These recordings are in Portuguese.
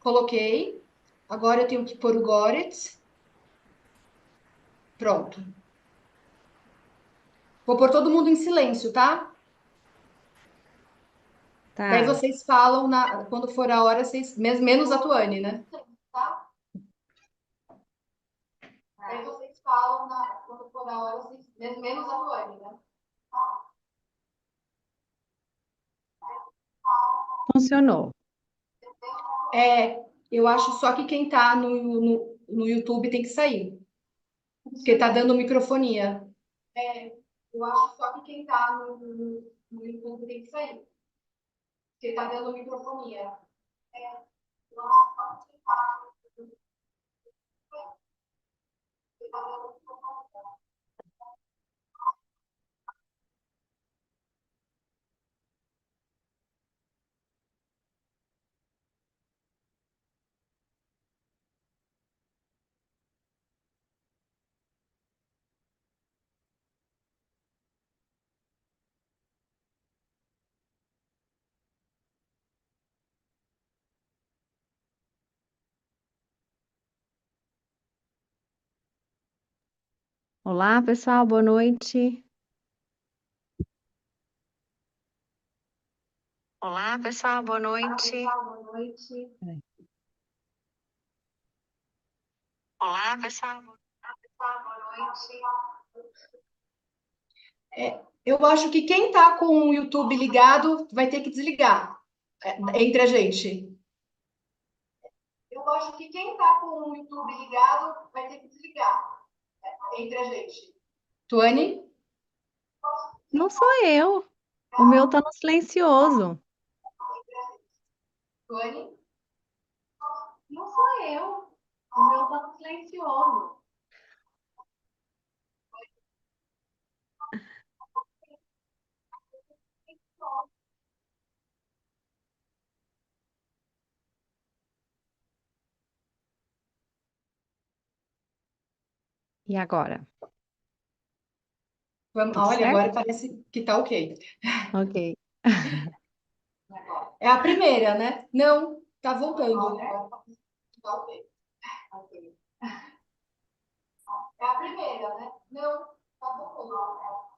Coloquei. Agora eu tenho que pôr o Goretz. Pronto. Vou pôr todo mundo em silêncio, tá? Daí Tá. vocês falam quando for a hora, menos a Tuane, né? Tá? Daí vocês falam quando for a hora, menos a Tuane, né? Funcionou. Eu acho só que quem tá no YouTube tem que sair, porque tá dando microfonia. Eu acho só que quem tá no YouTube tem que sair, porque tá dando microfonia. Eu acho só que quem tá tá dando microfonia. Olá, pessoal, boa noite. Olá, pessoal, boa noite. Boa noite. Olá, pessoal. Boa noite. Eu acho que quem tá com o YouTube ligado vai ter que desligar entre a gente. Eu acho que quem tá com o YouTube ligado vai ter que desligar entre a gente. Tuane? Não sou eu. O meu tá no silencioso. Tuane? Não sou eu. O meu tá no silencioso. E agora? Tudo Olha, certo? agora parece que tá ok. Ok. É a primeira, né? Não, tá voltando. Tá ok. É a primeira, né? Não, tá voltando.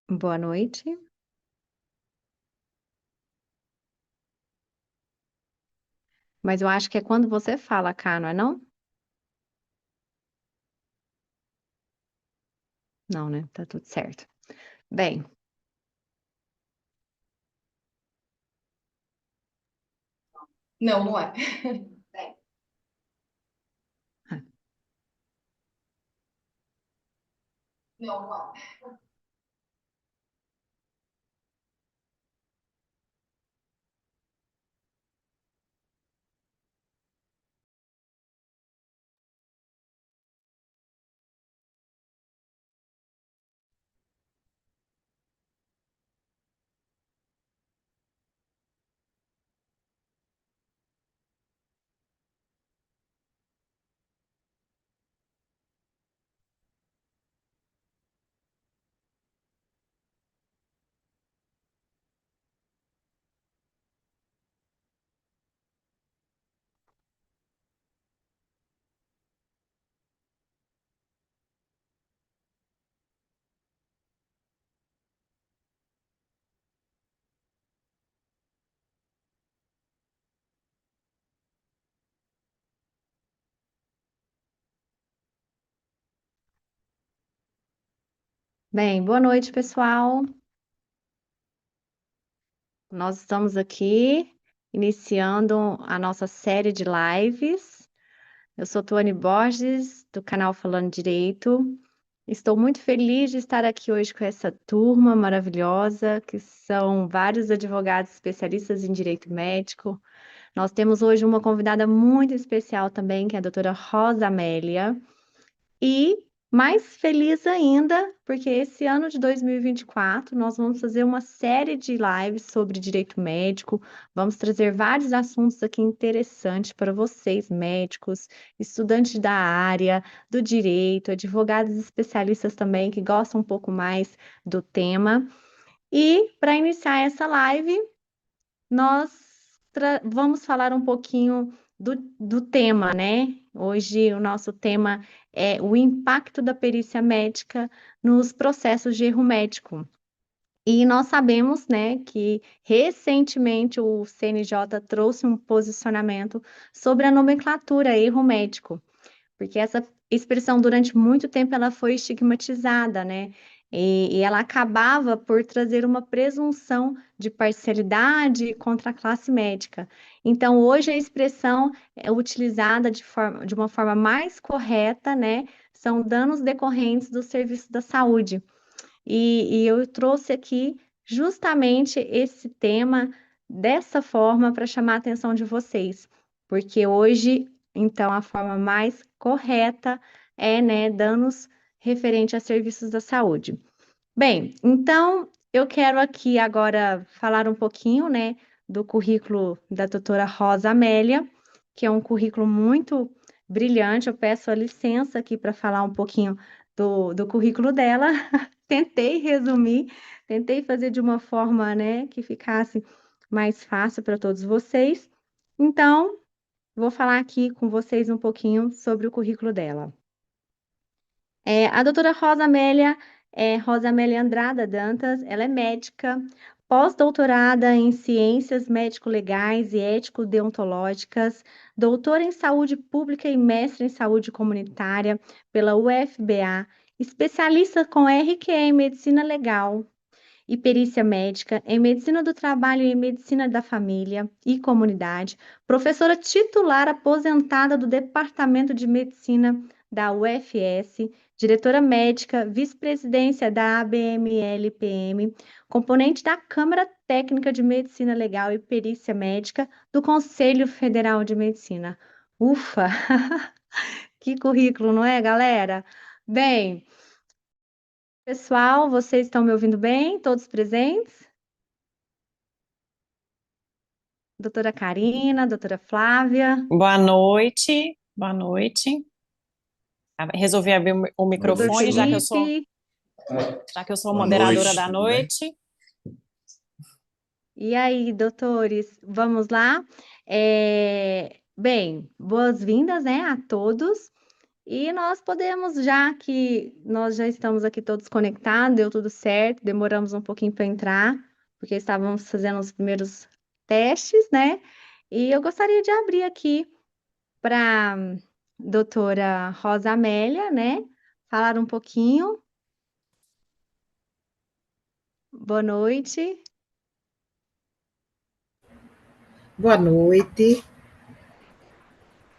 Boa noite. Mas eu acho que é quando você fala cá, não é não? Não, né? Tá tudo certo. Bem, Não, não é. Não, não é. bem, boa noite, pessoal. Nós estamos aqui iniciando a nossa série de lives. Eu sou Tuane Borges, do canal Falando Direito, Estou muito feliz de estar aqui hoje com essa turma maravilhosa, que são vários advogados especialistas em direito médico. Nós temos hoje uma convidada muito especial também, que é a doutora Rosa Amélia. E mais feliz ainda, porque esse ano de 2024 nós vamos fazer uma série de lives sobre direito médico. Vamos trazer vários assuntos aqui interessantes para vocês, médicos, estudantes da área, do direito, advogados especialistas também que gostam um pouco mais do tema. E para iniciar essa live, nós vamos falar um pouquinho do tema, né? Hoje o nosso tema é o impacto da perícia médica nos processos de erro médico. E nós sabemos, né, que recentemente o CNJ trouxe um posicionamento sobre a nomenclatura erro médico, porque essa expressão durante muito tempo ela foi estigmatizada, né? E ela acabava por trazer uma presunção de parcialidade contra a classe médica. Então, hoje a expressão é utilizada de uma forma mais correta, né? São danos decorrentes do serviço da saúde. E eu trouxe aqui justamente esse tema dessa forma para chamar a atenção de vocês, porque hoje, então, a forma mais correta é, né, danos referente a serviços da saúde. Bem, então eu quero aqui agora falar um pouquinho, né, do currículo da doutora Rosa Amélia, que é um currículo muito brilhante. Eu peço a licença aqui para falar um pouquinho do currículo dela. Tentei resumir, tentei fazer de uma forma, né, que ficasse mais fácil para todos vocês. Então, vou falar aqui com vocês um pouquinho sobre o currículo dela. A doutora Rosa Amélia Andrada Dantas, ela é médica, pós-doutorada em Ciências Médico-Legais e Ético-Deontológicas, doutora em Saúde Pública e mestre em Saúde Comunitária pela UFBA, especialista com RQE em Medicina Legal e Perícia Médica em Medicina do Trabalho e Medicina da Família e Comunidade, professora titular aposentada do Departamento de Medicina da UFS, diretora médica, vice-presidência da ABML-PM, componente da Câmara Técnica de Medicina Legal e Perícia Médica do Conselho Federal de Medicina. Ufa! Que currículo, não é, galera? Bem, pessoal, vocês estão me ouvindo bem? Todos presentes? Doutora Karina, doutora Flávia, Boa noite, boa noite. Resolvi abrir o doutor microfone, Felipe. já que eu sou Boa moderadora noite, da tudo bem? noite. E aí, doutores, vamos lá? Bem, boas-vindas, né, a todos. E nós podemos, já que nós já estamos aqui todos conectados, deu tudo certo, demoramos um pouquinho para entrar, porque estávamos fazendo os primeiros testes, né? E eu gostaria de abrir aqui para doutora Rosa Amélia, né? Falar um pouquinho. Boa noite. Boa noite.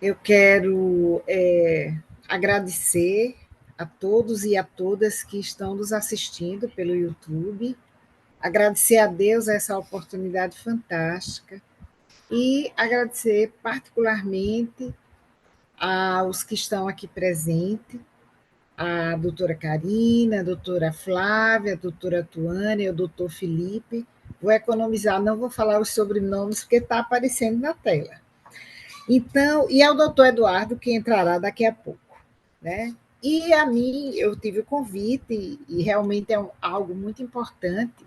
Eu quero agradecer a todos e a todas que estão nos assistindo pelo YouTube, agradecer a Deus essa oportunidade fantástica e agradecer particularmente aos que estão aqui presentes, a doutora Karina, a doutora Flávia, a doutora Tuane, o doutor Felipe. Vou economizar, não vou falar os sobrenomes, porque está aparecendo na tela. Então, e é o doutor Eduardo que entrará daqui a pouco, né? E a mim, eu tive o convite, e realmente é algo muito importante,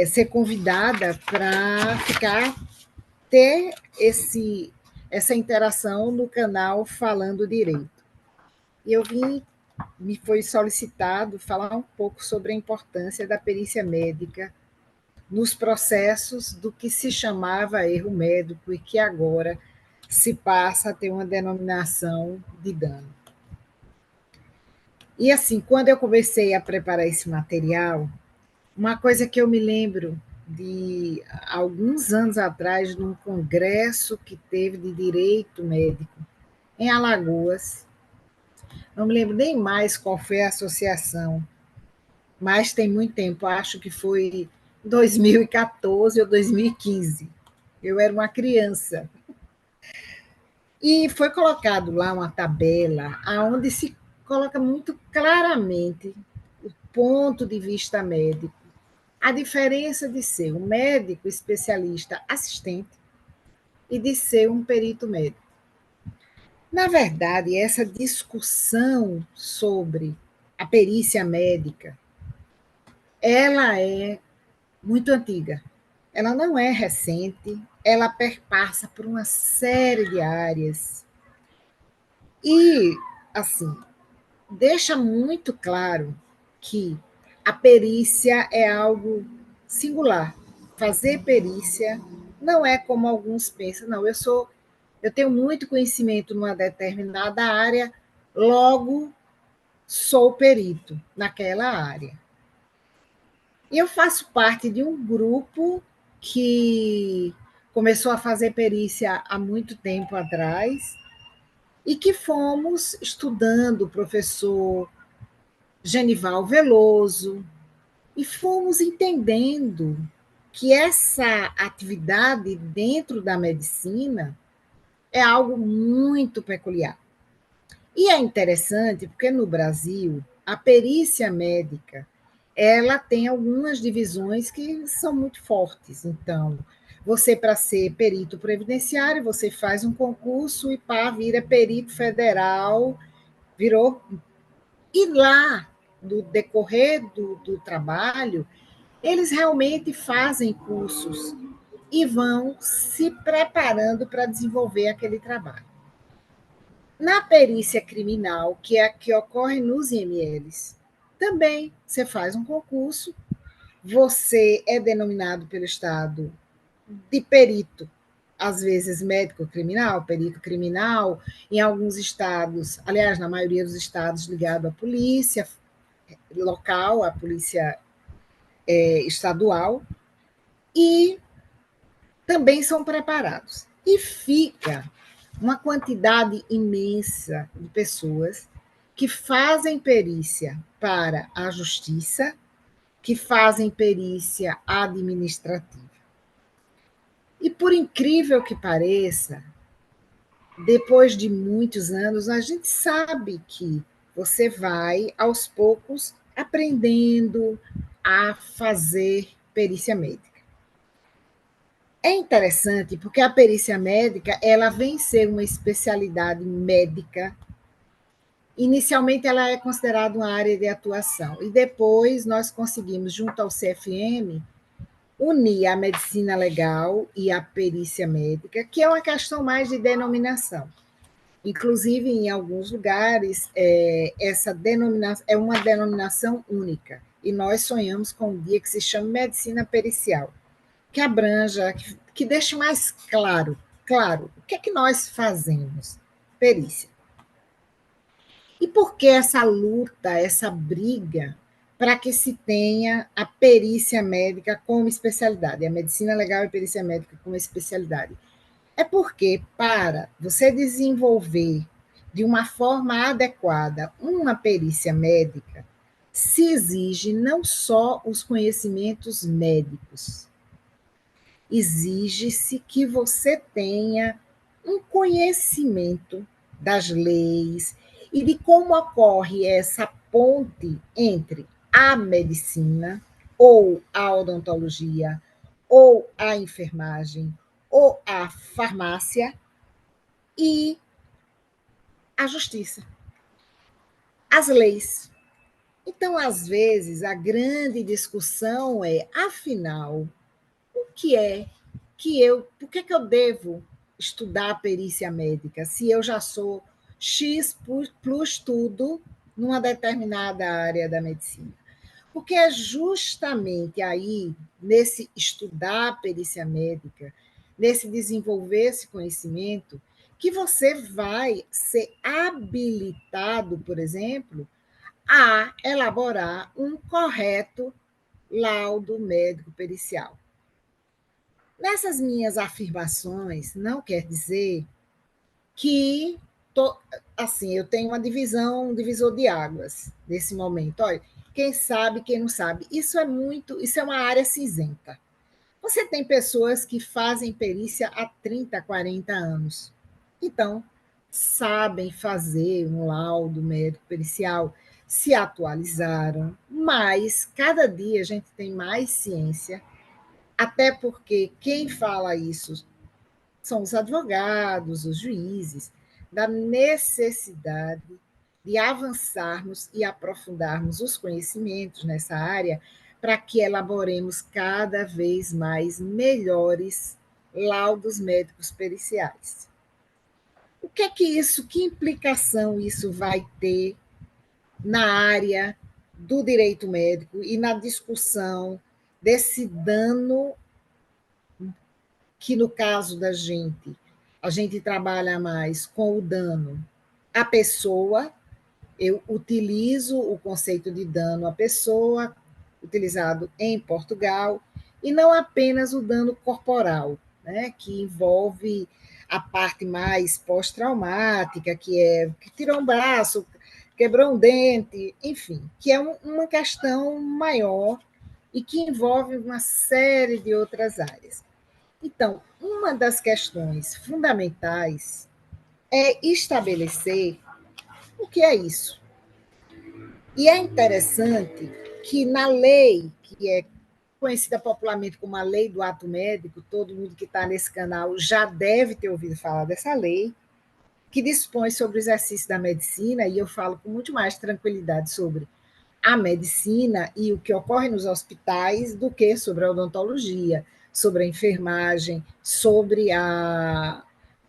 ser convidada para ter essa interação no canal Falando Direito. E me foi solicitado falar um pouco sobre a importância da perícia médica nos processos do que se chamava erro médico e que agora se passa a ter uma denominação de dano. E assim, quando eu comecei a preparar esse material, uma coisa que eu me lembro de alguns anos atrás, num congresso que teve de direito médico em Alagoas, não me lembro nem mais qual foi a associação, mas tem muito tempo, acho que foi 2014 ou 2015. Eu era uma criança. E foi colocado lá uma tabela onde se coloca muito claramente o ponto de vista médico, a diferença de ser um médico especialista assistente e de ser um perito médico. Na verdade, essa discussão sobre a perícia médica, ela é muito antiga. Ela não é recente, ela perpassa por uma série de áreas. E, assim, deixa muito claro que a perícia é algo singular. Fazer perícia não é como alguns pensam, não, eu tenho muito conhecimento numa determinada área, logo sou perito naquela área. E eu faço parte de um grupo que começou a fazer perícia há muito tempo atrás e que fomos estudando o professor Genival Veloso e fomos entendendo que essa atividade dentro da medicina é algo muito peculiar. E é interessante porque no Brasil a perícia médica ela tem algumas divisões que são muito fortes. Então, você, para ser perito previdenciário, você faz um concurso e pá, vira perito federal, virou. E lá, no decorrer do trabalho, eles realmente fazem cursos e vão se preparando para desenvolver aquele trabalho. Na perícia criminal, que é a que ocorre nos IMLs, também você faz um concurso, você é denominado pelo Estado de perito, às vezes médico criminal, perito criminal, em alguns estados, aliás, na maioria dos estados, ligado à polícia local, à polícia estadual, e também são preparados. E fica uma quantidade imensa de pessoas que fazem perícia para a justiça, que fazem perícia administrativa. E por incrível que pareça, depois de muitos anos, a gente sabe que você vai, aos poucos, aprendendo a fazer perícia médica. É interessante porque a perícia médica ela vem ser uma especialidade médica. Inicialmente, ela é considerada uma área de atuação, e depois nós conseguimos, junto ao CFM, unir a medicina legal e a perícia médica, que é uma questão mais de denominação. Inclusive, em alguns lugares, essa denominação é uma denominação única, e nós sonhamos com um dia que se chama medicina pericial, que abranja, que deixe mais claro, o que é que nós fazemos? Perícia. E por que essa luta, essa briga para que se tenha a perícia médica como especialidade, a medicina legal e perícia médica como especialidade? É porque, para você desenvolver de uma forma adequada uma perícia médica, se exige não só os conhecimentos médicos, exige-se que você tenha um conhecimento das leis e de como ocorre essa ponte entre a medicina, ou a odontologia, ou a enfermagem, ou a farmácia e a justiça, as leis. Então, às vezes, a grande discussão é, afinal, o que é por que eu devo estudar a perícia médica se eu já sou X plus tudo numa determinada área da medicina? Porque é justamente aí, nesse estudar a perícia médica, nesse desenvolver esse conhecimento, que você vai ser habilitado, por exemplo, a elaborar um correto laudo médico pericial. Nessas minhas afirmações, não quer dizer que assim, eu tenho uma divisão, um divisor de águas nesse momento. Olha, quem sabe, quem não sabe. Isso é uma área cinzenta. Você tem pessoas que fazem perícia há 30, 40 anos. Então, sabem fazer um laudo médico pericial, se atualizaram, mas cada dia a gente tem mais ciência, até porque quem fala isso são os advogados, os juízes, da necessidade de avançarmos e aprofundarmos os conhecimentos nessa área para que elaboremos cada vez mais melhores laudos médicos periciais. O que é que implicação isso vai ter na área do direito médico e na discussão desse dano que, no caso da gente, a gente trabalha mais com o dano à pessoa. Eu utilizo o conceito de dano à pessoa, utilizado em Portugal, e não apenas o dano corporal, né, que envolve a parte mais pós-traumática, que tirou um braço, quebrou um dente, enfim, que é uma questão maior e que envolve uma série de outras áreas. Então, uma das questões fundamentais é estabelecer o que é isso. E é interessante que na lei, que é conhecida popularmente como a Lei do Ato Médico, todo mundo que está nesse canal já deve ter ouvido falar dessa lei, que dispõe sobre o exercício da medicina, e eu falo com muito mais tranquilidade sobre a medicina e o que ocorre nos hospitais do que sobre a odontologia, sobre a enfermagem, sobre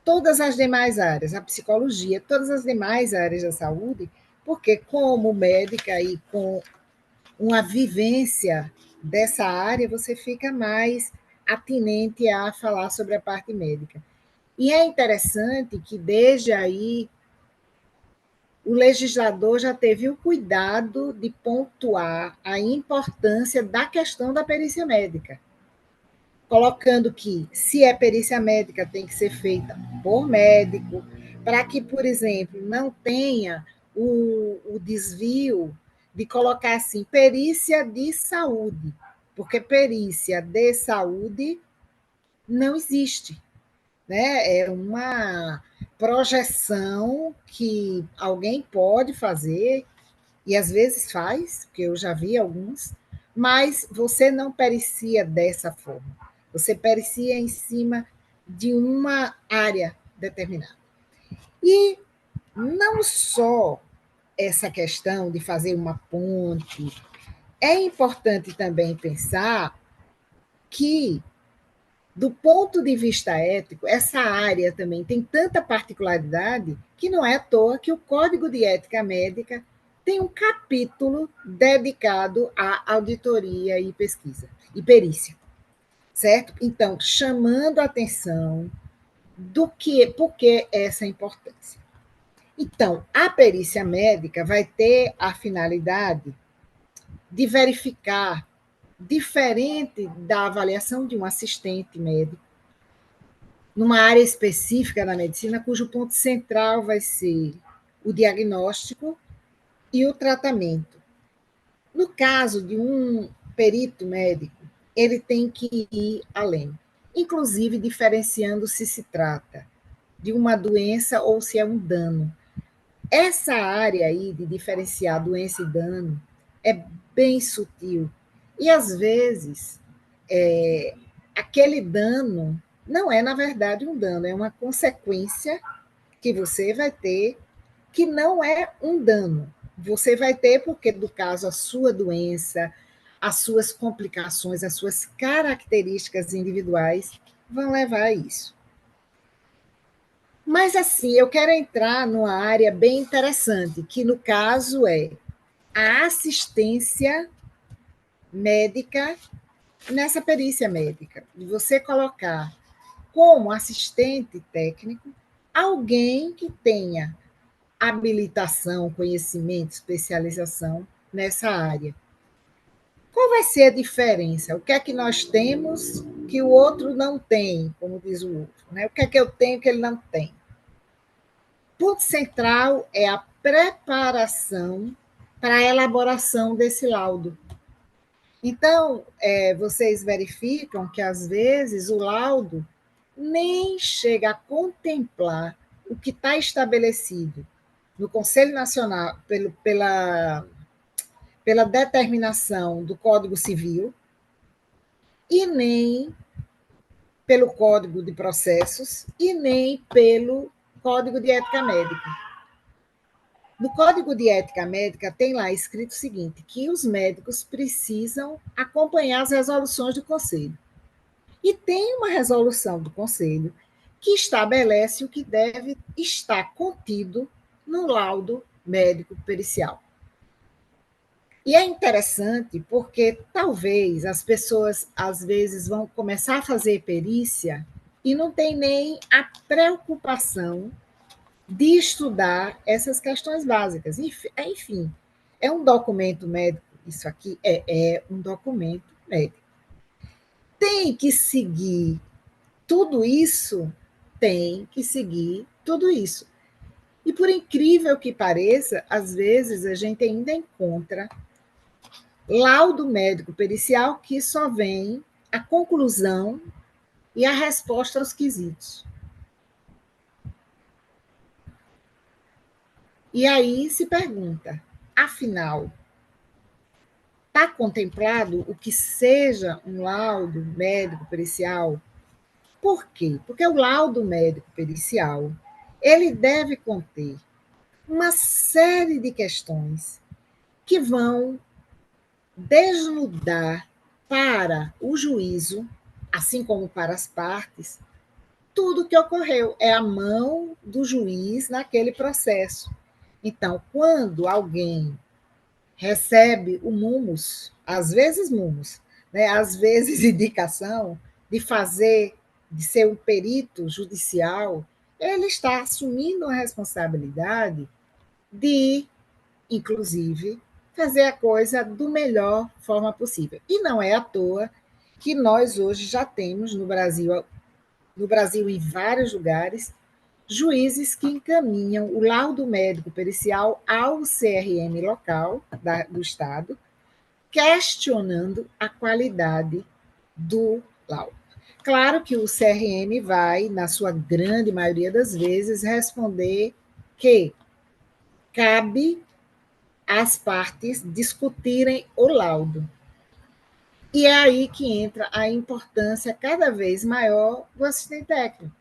todas as demais áreas, a psicologia, todas as demais áreas da saúde, porque como médica e com uma vivência dessa área, você fica mais atinente a falar sobre a parte médica. E é interessante que desde aí o legislador já teve o cuidado de pontuar a importância da questão da perícia médica, colocando que, se é perícia médica, tem que ser feita por médico, para que, por exemplo, não tenha o desvio de colocar assim, perícia de saúde, porque perícia de saúde não existe, né? É uma projeção que alguém pode fazer, e às vezes faz, porque eu já vi alguns, mas você não pericia dessa forma. Você pericia em cima de uma área determinada. E não só essa questão de fazer uma ponte, é importante também pensar que, do ponto de vista ético, essa área também tem tanta particularidade que não é à toa que o Código de Ética Médica tem um capítulo dedicado à auditoria e pesquisa e perícia, certo? Então, chamando a atenção por que essa importância. Então, a perícia médica vai ter a finalidade de verificar, diferente da avaliação de um assistente médico, numa área específica da medicina, cujo ponto central vai ser o diagnóstico e o tratamento. No caso de um perito médico, ele tem que ir além, inclusive diferenciando se trata de uma doença ou se é um dano. Essa área aí de diferenciar doença e dano é bem sutil. E, às vezes, aquele dano não é, na verdade, um dano, é uma consequência que você vai ter, que não é um dano. Você vai ter porque, do caso, a sua doença, as suas complicações, as suas características individuais vão levar a isso. Mas, assim, eu quero entrar numa área bem interessante, que, no caso, é a assistência médica nessa perícia médica, de você colocar como assistente técnico alguém que tenha habilitação, conhecimento, especialização nessa área. Qual vai ser a diferença? O que é que nós temos que o outro não tem, como diz o outro, né? O que é que eu tenho que ele não tem? ponto central é a preparação para a elaboração desse laudo. Então, vocês verificam que, às vezes, o laudo nem chega a contemplar o que está estabelecido no Conselho Nacional, pela determinação do Código Civil, e nem pelo Código de Processos, e nem pelo Código de Ética Médica. No Código de Ética Médica tem lá escrito o seguinte, que os médicos precisam acompanhar as resoluções do Conselho. E tem uma resolução do Conselho que estabelece o que deve estar contido no laudo médico pericial. E é interessante porque talvez as pessoas, às vezes, vão começar a fazer perícia e não tem nem a preocupação de estudar essas questões básicas. Enfim, é um documento médico, isso aqui é um documento médico. Tem que seguir tudo isso? Tem que seguir tudo isso. E por incrível que pareça, às vezes a gente ainda encontra laudo médico pericial que só vem a conclusão e a resposta aos quesitos. E aí se pergunta, afinal, está contemplado o que seja um laudo médico pericial? Por quê? Porque o laudo médico pericial, ele deve conter uma série de questões que vão desnudar para o juízo, assim como para as partes, tudo o que ocorreu. É a mão do juiz naquele processo. Então, quando alguém recebe o mumus, às vezes mumus, né, às vezes indicação de ser um perito judicial, ele está assumindo a responsabilidade de, inclusive, fazer a coisa do melhor forma possível. E não é à toa que nós hoje já temos no Brasil em vários lugares, juízes que encaminham o laudo médico pericial ao CRM local do Estado, questionando a qualidade do laudo. Claro que o CRM vai, na sua grande maioria das vezes, responder que cabe às partes discutirem o laudo. E é aí que entra a importância cada vez maior do assistente técnico.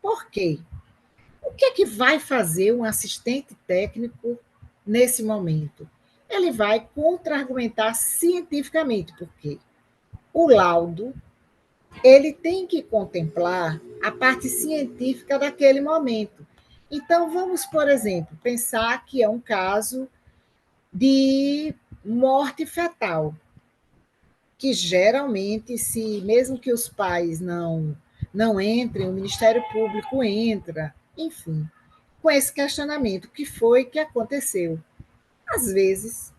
Por quê? O que é que vai fazer um assistente técnico nesse momento? Ele vai contra-argumentar cientificamente, porque o laudo ele tem que contemplar a parte científica daquele momento. Então, vamos, por exemplo, pensar que é um caso de morte fetal, que geralmente, se mesmo que os pais não entrem, o Ministério Público entra, enfim, com esse questionamento, o que foi que aconteceu? Às vezes,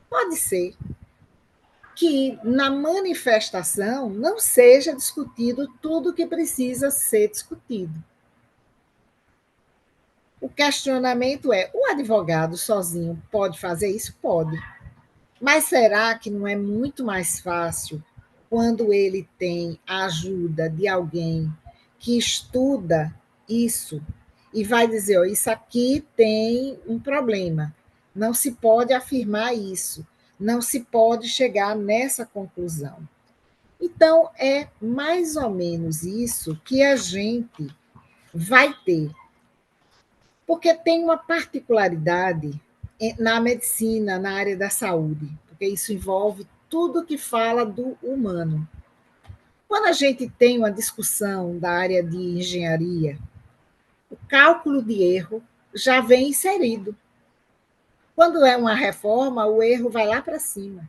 pode ser que na manifestação não seja discutido tudo o que precisa ser discutido. O questionamento é: o advogado sozinho pode fazer isso? Pode. Mas será que não é muito mais fácil quando ele tem a ajuda de alguém que estuda isso e vai dizer: oh, isso aqui tem um problema, não se pode afirmar isso, não se pode chegar nessa conclusão. Então, é mais ou menos isso que a gente vai ter. Porque tem uma particularidade na medicina, na área da saúde, porque isso envolve tudo que fala do humano. Quando a gente tem uma discussão da área de engenharia, o cálculo de erro já vem inserido. Quando é uma reforma, o erro vai lá para cima.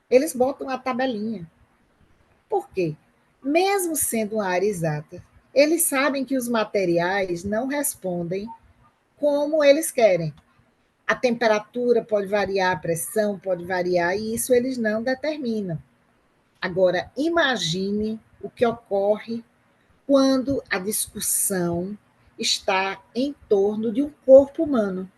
Eles botam a tabelinha. Por quê? Mesmo sendo uma área exata, eles sabem que os materiais não respondem como eles querem. A temperatura pode variar, a pressão pode variar, e isso eles não determinam. Agora, imagine o que ocorre quando a discussão está em torno de um corpo humano.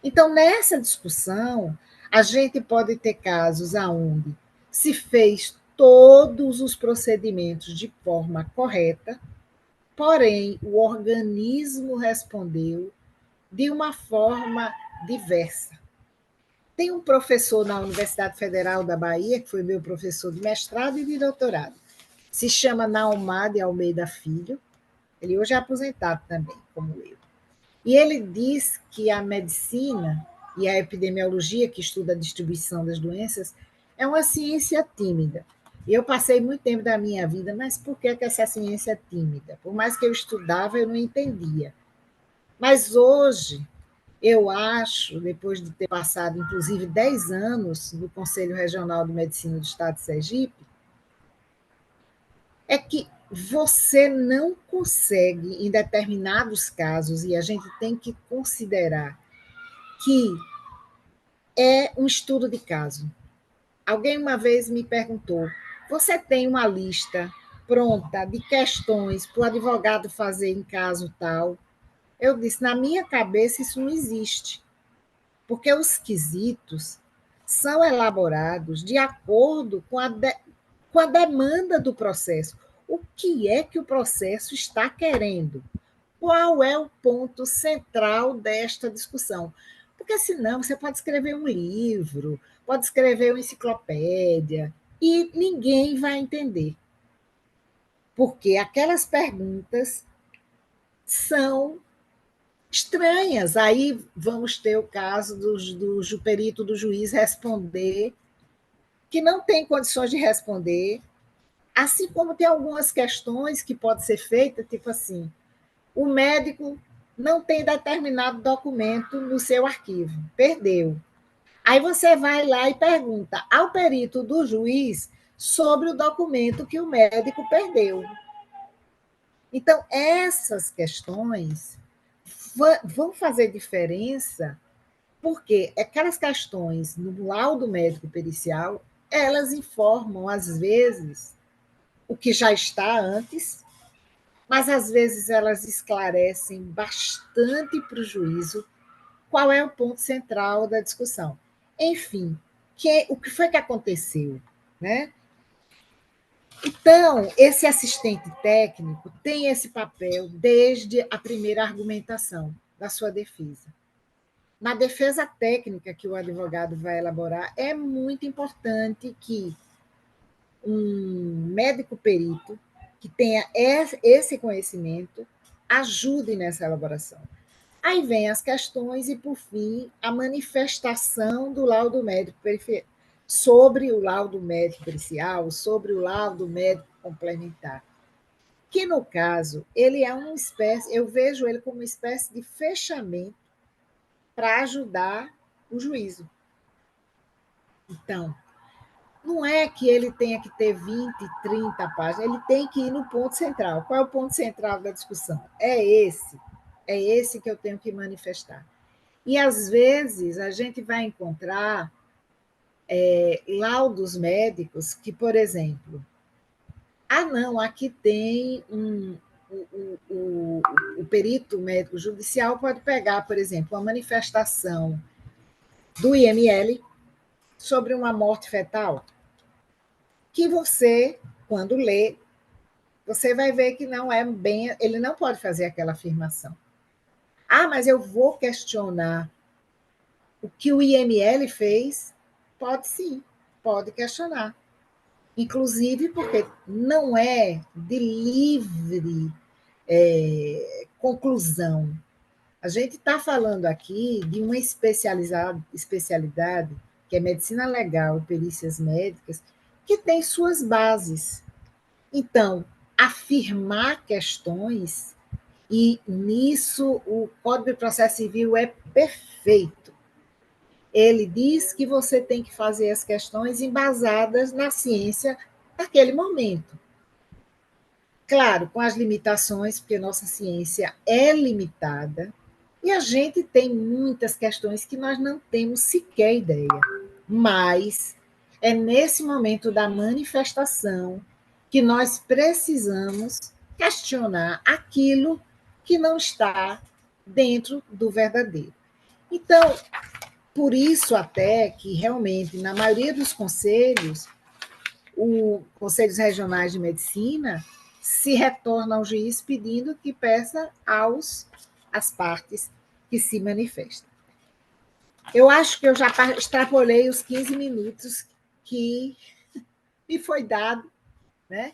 Então, nessa discussão, a gente pode ter casos aonde se fez todos os procedimentos de forma correta, porém, o organismo respondeu de uma forma diversa. Tem um professor na Universidade Federal da Bahia, que foi meu professor de mestrado e de doutorado, se chama Naumar de Almeida Filho, ele hoje é aposentado também, como eu. E ele diz que a medicina e a epidemiologia, que estuda a distribuição das doenças, é uma ciência tímida. E eu passei muito tempo da minha vida, mas por que essa ciência é tímida? Por mais que eu estudava, eu não entendia. Mas hoje, eu acho, depois de ter passado, inclusive, 10 anos no Conselho Regional de Medicina do Estado de Sergipe, é que você não consegue, em determinados casos, e a gente tem que considerar que é um estudo de caso. Alguém uma vez me perguntou: você tem uma lista pronta de questões para o advogado fazer em caso tal? Eu disse: na minha cabeça isso não existe, porque os quesitos são elaborados de acordo com a demanda do processo. O que é que o processo está querendo? Qual é o ponto central desta discussão? Porque senão você pode escrever um livro, pode escrever uma enciclopédia, e ninguém vai entender. Porque aquelas perguntas são estranhas. Aí vamos ter o caso do perito do juiz responder, que não tem condições de responder, assim como tem algumas questões que podem ser feitas, tipo assim, o médico não tem determinado documento no seu arquivo, perdeu. Aí você vai lá e pergunta ao perito do juiz sobre o documento que o médico perdeu. Então, essas questões vão fazer diferença, porque aquelas questões no laudo médico pericial, elas informam, às vezes, o que já está antes, mas às vezes elas esclarecem bastante para o juízo qual é o ponto central da discussão. Enfim, o que foi que aconteceu, né? Então, esse assistente técnico tem esse papel desde a primeira argumentação da sua defesa. Na defesa técnica que o advogado vai elaborar, é muito importante que um médico perito que tenha esse conhecimento ajude nessa elaboração. Aí vem as questões e, por fim, a manifestação do laudo médico sobre o laudo médico pericial, sobre o laudo médico complementar. Que, no caso, ele é uma espécie, eu vejo ele como uma espécie de fechamento para ajudar o juízo. Então, não é que ele tenha que ter 20, 30 páginas, ele tem que ir no ponto central. Qual é o ponto central da discussão? É esse que eu tenho que manifestar. E, às vezes, a gente vai encontrar laudos médicos que, por exemplo, não, aqui tem o perito médico judicial pode pegar, por exemplo, uma manifestação do IML sobre uma morte fetal, que você, quando lê, você vai ver que não é bem, ele não pode fazer aquela afirmação. Mas eu vou questionar o que o IML fez? Pode sim, pode questionar. Inclusive porque não é de livre conclusão. A gente está falando aqui de uma especialidade, que é medicina legal, perícias médicas, que tem suas bases. Então, afirmar questões, e nisso o Código de Processo Civil é perfeito. Ele diz que você tem que fazer as questões embasadas na ciência naquele momento. Claro, com as limitações, porque nossa ciência é limitada, e a gente tem muitas questões que nós não temos sequer ideia. Mas é nesse momento da manifestação que nós precisamos questionar aquilo que não está dentro do verdadeiro. Então, por isso até que realmente, na maioria dos conselhos, os conselhos regionais de medicina se retorna ao juiz pedindo que peça às partes que se manifestam. Eu acho que eu já extrapolei os 15 minutos que me foi dado, né?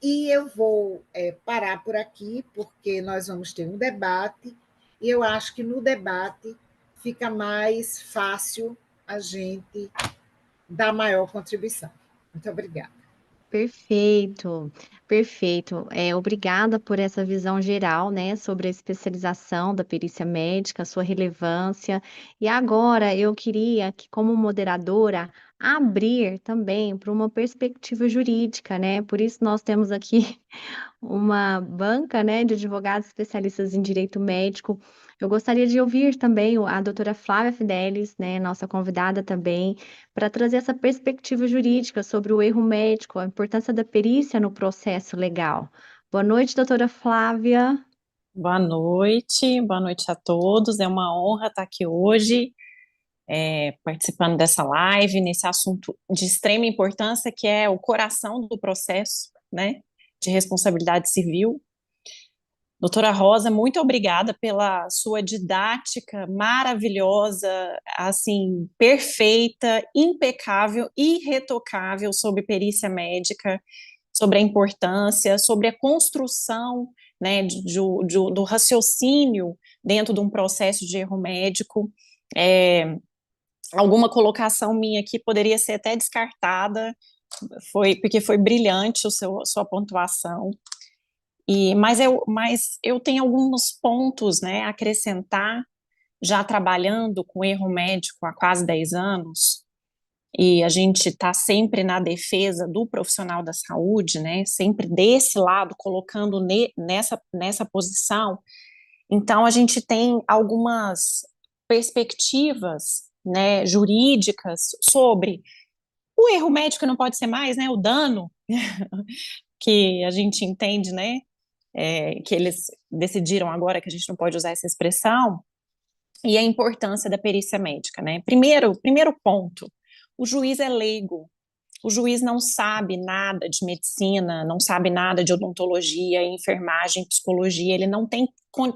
E eu vou parar por aqui, porque nós vamos ter um debate, e eu acho que no debate fica mais fácil a gente dar maior contribuição. Muito obrigada. Perfeito, perfeito. Obrigada por essa visão geral, né, sobre a especialização da perícia médica, sua relevância. E agora eu queria que, como moderadora, abrir também para uma perspectiva jurídica, né? Por isso nós temos aqui uma banca, né, de advogados especialistas em direito médico. Eu gostaria de ouvir também a doutora Flávia Fidelis, né, nossa convidada também, para trazer essa perspectiva jurídica sobre o erro médico, a importância da perícia no processo legal. Boa noite, doutora Flávia. Boa noite a todos. É uma honra estar aqui hoje, participando dessa live, nesse assunto de extrema importância, que é o coração do processo, né, de responsabilidade civil. Doutora Rosa, muito obrigada pela sua didática maravilhosa, assim, perfeita, impecável, irretocável sobre perícia médica, sobre a importância, sobre a construção, né, do raciocínio dentro de um processo de erro médico. Alguma colocação minha aqui poderia ser até descartada, porque foi brilhante sua pontuação. Mas eu tenho alguns pontos, né, a acrescentar, já trabalhando com erro médico há quase 10 anos, e a gente está sempre na defesa do profissional da saúde, né, sempre desse lado, colocando nessa posição. Então, a gente tem algumas perspectivas, né, jurídicas sobre o erro médico, não pode ser mais, né, o dano que a gente entende, né, que eles decidiram agora que a gente não pode usar essa expressão, e a importância da perícia médica, né? Primeiro ponto, o juiz é leigo, o juiz não sabe nada de medicina, não sabe nada de odontologia, enfermagem, psicologia, ele não tem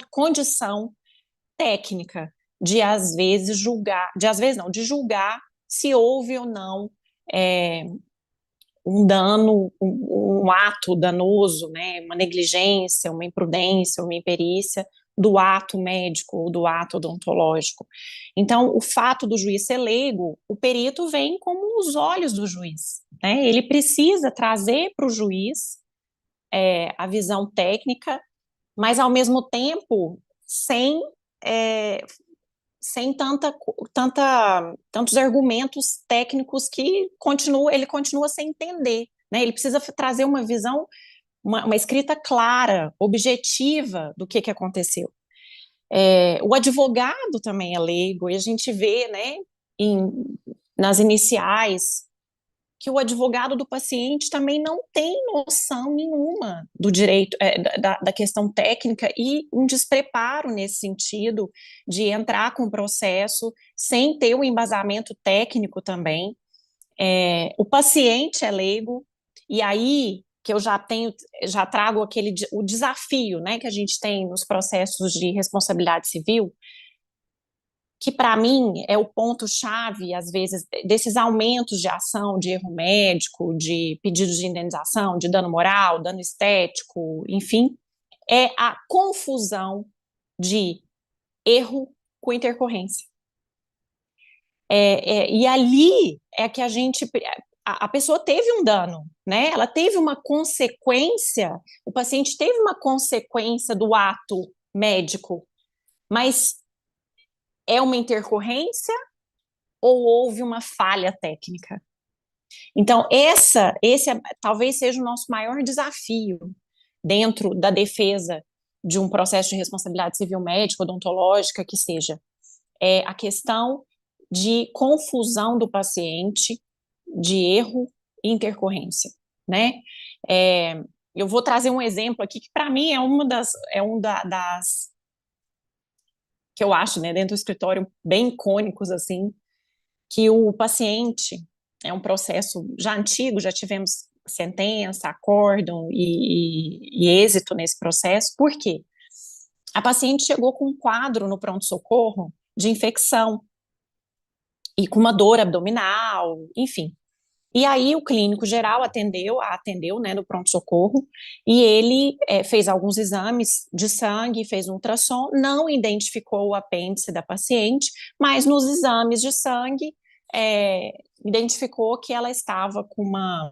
condição técnica de, às vezes, julgar, de julgar se houve ou não um dano, um ato danoso, né, uma negligência, uma imprudência, uma imperícia do ato médico ou do ato odontológico. Então, o fato do juiz ser leigo, o perito vem como os olhos do juiz, né? Ele precisa trazer para o juiz a visão técnica, mas ao mesmo tempo sem tantos argumentos técnicos que ele continua sem entender, né? Ele precisa trazer uma visão, uma escrita clara, objetiva do que aconteceu. O advogado também é leigo, e a gente vê, né, nas iniciais, que o advogado do paciente também não tem noção nenhuma do direito, da questão técnica, e um despreparo nesse sentido de entrar com o processo sem ter o embasamento técnico também. O paciente é leigo, e aí que eu já trago o desafio, né, que a gente tem nos processos de responsabilidade civil, que para mim é o ponto-chave, às vezes, desses aumentos de ação de erro médico, de pedidos de indenização, de dano moral, dano estético, enfim, é a confusão de erro com intercorrência. E ali é que a pessoa teve um dano, né? Ela teve uma consequência, o paciente teve uma consequência do ato médico, mas é uma intercorrência ou houve uma falha técnica? Então, esse talvez seja o nosso maior desafio dentro da defesa de um processo de responsabilidade civil médica, odontológica, que seja a questão de confusão do paciente, de erro e intercorrência, né? Eu vou trazer um exemplo aqui que para mim é um das que eu acho, né, dentro do escritório bem icônicos assim, que o paciente é um processo já antigo, já tivemos sentença, acórdão e êxito nesse processo. Por quê? A paciente chegou com um quadro no pronto-socorro de infecção e com uma dor abdominal, enfim. E aí o clínico geral atendeu, né, no pronto-socorro, e ele fez alguns exames de sangue, fez um ultrassom, não identificou o apêndice da paciente, mas nos exames de sangue identificou que ela estava com uma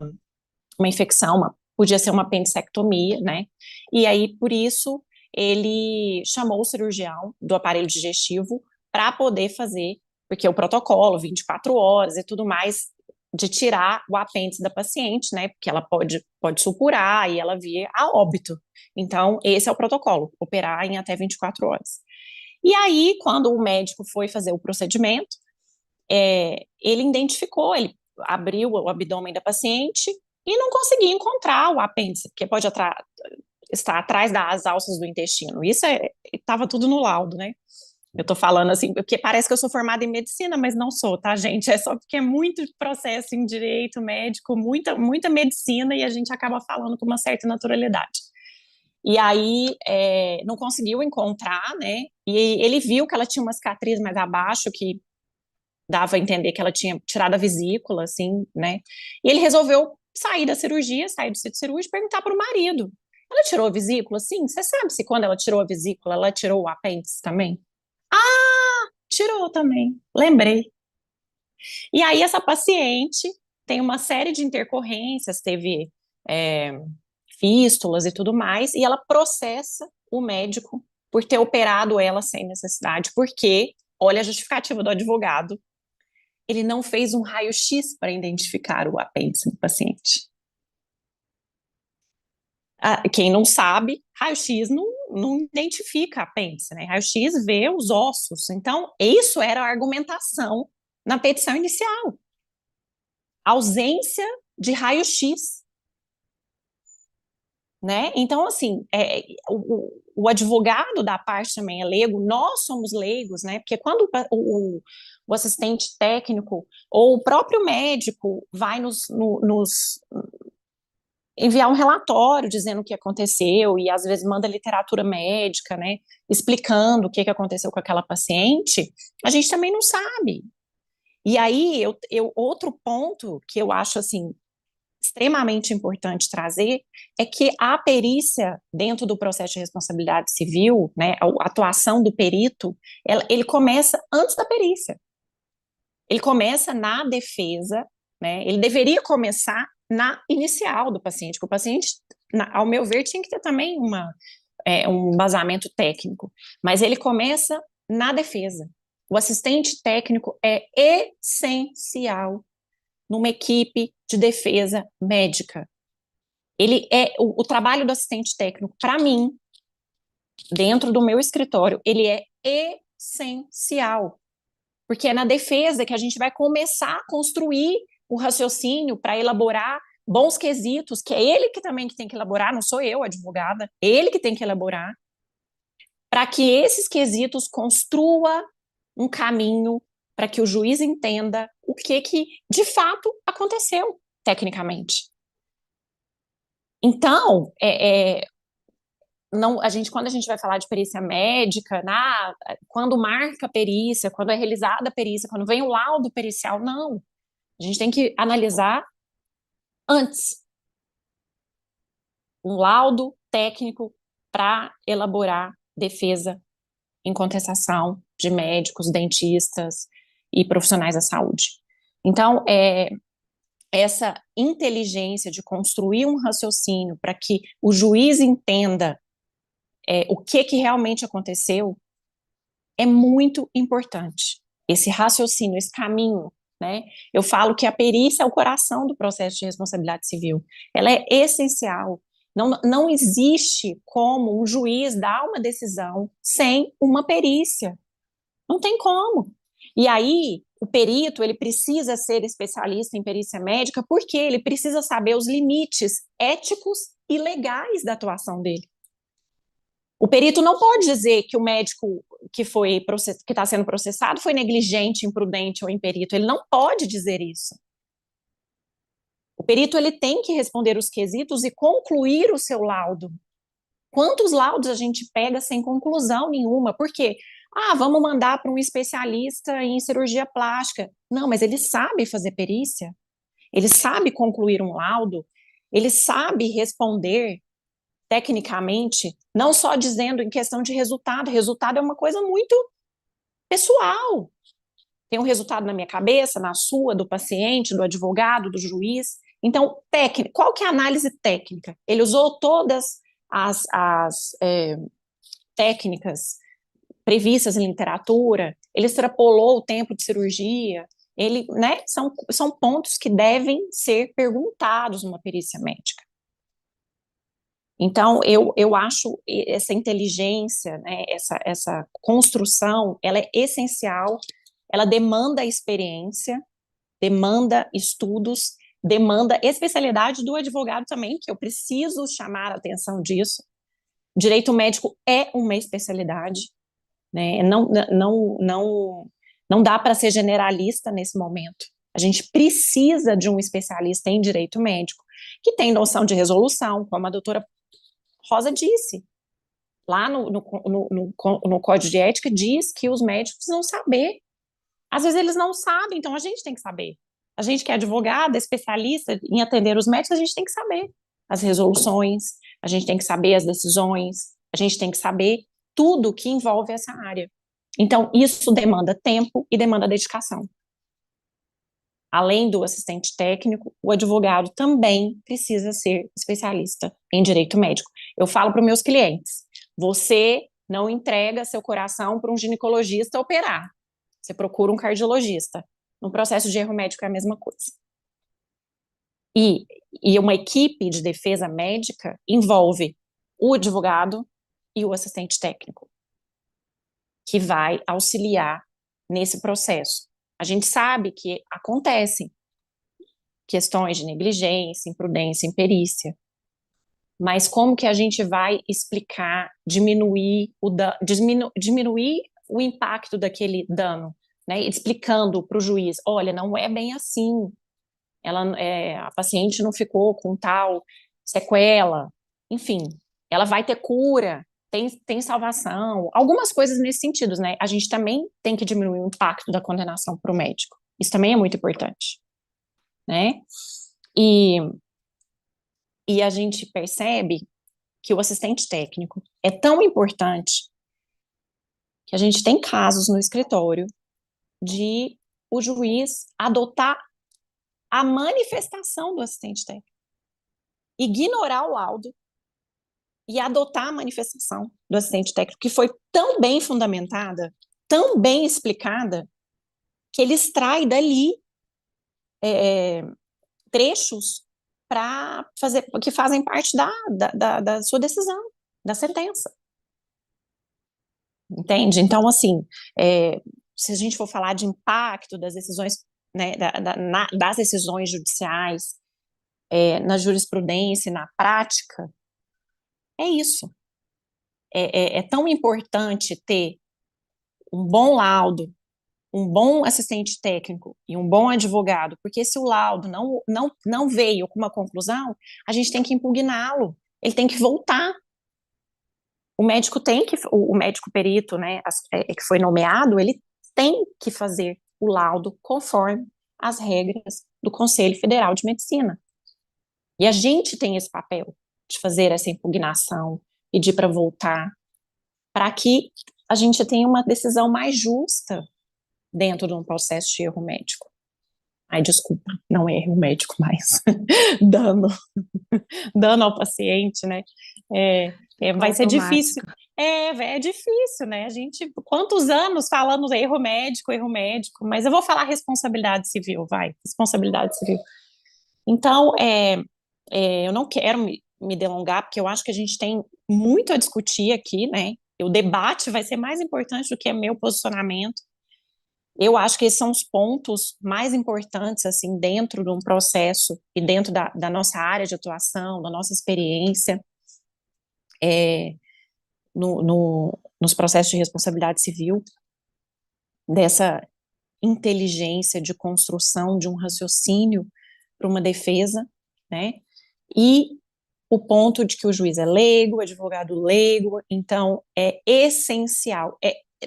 infecção, podia ser uma apendicectomia, né? E aí, por isso, ele chamou o cirurgião do aparelho digestivo para poder fazer, porque o protocolo, 24 horas e tudo mais, de tirar o apêndice da paciente, né? Porque ela pode supurar e ela vir a óbito. Então, esse é o protocolo, operar em até 24 horas. E aí, quando o médico foi fazer o procedimento, ele identificou, ele abriu o abdômen da paciente e não conseguia encontrar o apêndice, porque pode estar atrás das alças do intestino. Isso estava tudo no laudo, né? Eu tô falando assim, porque parece que eu sou formada em medicina, mas não sou, tá, gente? É só porque é muito processo em direito médico, muita medicina, e a gente acaba falando com uma certa naturalidade. E aí, não conseguiu encontrar, né? E ele viu que ela tinha uma cicatriz mais abaixo, que dava a entender que ela tinha tirado a vesícula, assim, né? E ele resolveu sair da cirurgia, sair do sítio cirúrgico, perguntar para o marido. Ela tirou a vesícula? Sim. Você sabe se quando ela tirou a vesícula, ela tirou o apêndice também? Ah, tirou também. Lembrei. E aí essa paciente tem uma série de intercorrências, teve fístulas e tudo mais, e ela processa o médico por ter operado ela sem necessidade, porque, olha a justificativa do advogado, ele não fez um raio-x para identificar o apêndice do paciente. Quem não sabe, raio-x não identifica apêndice, né? Raio-x vê os ossos. Então, isso era a argumentação na petição inicial. Ausência de raio-x. Né? Então, assim, o advogado da parte também é leigo, nós somos leigos, né? Porque quando o assistente técnico ou o próprio médico vai nos enviar um relatório dizendo o que aconteceu e às vezes manda literatura médica, né? Explicando o que aconteceu com aquela paciente, a gente também não sabe. E aí, outro ponto que eu acho, assim, extremamente importante trazer é que a perícia dentro do processo de responsabilidade civil, né, a atuação do perito, ele começa antes da perícia. Ele começa na defesa, né, ele deveria começar na inicial do paciente, porque o paciente, ao meu ver, tinha que ter também um embasamento técnico, mas ele começa na defesa. O assistente técnico é essencial numa equipe de defesa médica. Ele o trabalho do assistente técnico, para mim, dentro do meu escritório, ele é essencial, porque é na defesa que a gente vai começar a construir o raciocínio para elaborar bons quesitos, que é ele que também tem que elaborar, não sou eu, advogada, ele que tem que elaborar, para que esses quesitos construa um caminho para que o juiz entenda o que de fato aconteceu tecnicamente. Então, não, quando a gente vai falar de perícia médica, quando marca a perícia, quando é realizada a perícia, quando vem o laudo pericial, não. A gente tem que analisar antes um laudo técnico para elaborar defesa em contestação de médicos, dentistas e profissionais da saúde. Então, essa inteligência de construir um raciocínio para que o juiz entenda o que realmente aconteceu é muito importante. Esse raciocínio, esse caminho, né? Eu falo que a perícia é o coração do processo de responsabilidade civil. Ela é essencial. Não existe como um juiz dar uma decisão sem uma perícia. Não tem como. E aí, O perito, ele precisa ser especialista em perícia médica porque ele precisa saber os limites éticos e legais da atuação dele. O perito não pode dizer que o médico que está sendo processado foi negligente, imprudente ou imperito. Ele não pode dizer isso. O perito ele tem que responder os quesitos e concluir o seu laudo. Quantos laudos a gente pega sem conclusão nenhuma? Por quê? Vamos mandar para um especialista em cirurgia plástica. Não, mas ele sabe fazer perícia, ele sabe concluir um laudo, ele sabe responder tecnicamente, não só dizendo em questão de resultado. Resultado é uma coisa muito pessoal. Tem um resultado na minha cabeça, na sua, do paciente, do advogado, do juiz. Então, qual que é a análise técnica? Ele usou todas as técnicas previstas em literatura, ele extrapolou o tempo de cirurgia, são pontos que devem ser perguntados numa perícia médica. Então, eu acho essa inteligência, né, essa construção, ela é essencial, ela demanda experiência, demanda estudos, demanda especialidade do advogado também, que eu preciso chamar a atenção disso. Direito médico é uma especialidade, né? Não dá para ser generalista nesse momento. A gente precisa de um especialista em direito médico, que tem noção de resolução, como a doutora Rosa disse. Lá no Código de Ética diz que os médicos precisam saber. Às vezes eles não sabem, então a gente tem que saber. A gente que é advogada, especialista em atender os médicos, a gente tem que saber as resoluções, a gente tem que saber as decisões, a gente tem que saber tudo que envolve essa área. Então, isso demanda tempo e demanda dedicação. Além do assistente técnico, o advogado também precisa ser especialista em direito médico. Eu falo para os meus clientes, você não entrega seu coração para um ginecologista operar, você procura um cardiologista. No processo de erro médico é a mesma coisa. E uma equipe de defesa médica envolve o advogado e o assistente técnico, que vai auxiliar nesse processo. A gente sabe que acontecem questões de negligência, imprudência, imperícia, mas como que a gente vai explicar, diminuir o impacto daquele dano, né? Explicando para o juiz, olha, não é bem assim, a paciente não ficou com tal sequela, enfim, ela vai ter cura, tem salvação, algumas coisas nesse sentido, né? A gente também tem que diminuir o impacto da condenação para o médico. Isso também é muito importante, né? E a gente percebe que o assistente técnico é tão importante que a gente tem casos no escritório de o juiz adotar a manifestação do assistente técnico, ignorar o laudo e adotar a manifestação do assistente técnico, que foi tão bem fundamentada, tão bem explicada, que ele extrai dali trechos que fazem parte da sua decisão, da sentença. Entende? Então, assim, se a gente for falar de impacto das decisões, né, das decisões judiciais, na jurisprudência, na prática, é isso. É tão importante ter um bom laudo, um bom assistente técnico e um bom advogado, porque se o laudo não veio com uma conclusão, a gente tem que impugná-lo, ele tem que voltar. O médico o médico perito, né, que foi nomeado, ele tem que fazer o laudo conforme as regras do Conselho Federal de Medicina. E a gente tem esse papel de fazer essa impugnação, pedir para voltar, para que a gente tenha uma decisão mais justa dentro de um processo de erro médico. Ai, desculpa, não é erro médico, mas dano ao paciente, né? Vai ser difícil. É difícil, né? A gente, quantos anos falando erro médico, mas eu vou falar responsabilidade civil, responsabilidade civil. Então, eu não quero me delongar, porque eu acho que a gente tem muito a discutir aqui, né? O debate vai ser mais importante do que meu posicionamento. Eu acho que esses são os pontos mais importantes, assim, dentro de um processo e dentro da nossa área de atuação, da nossa experiência, nos processos de responsabilidade civil, dessa inteligência de construção de um raciocínio para uma defesa, né? E o ponto de que o juiz é leigo, o advogado leigo, então é essencial,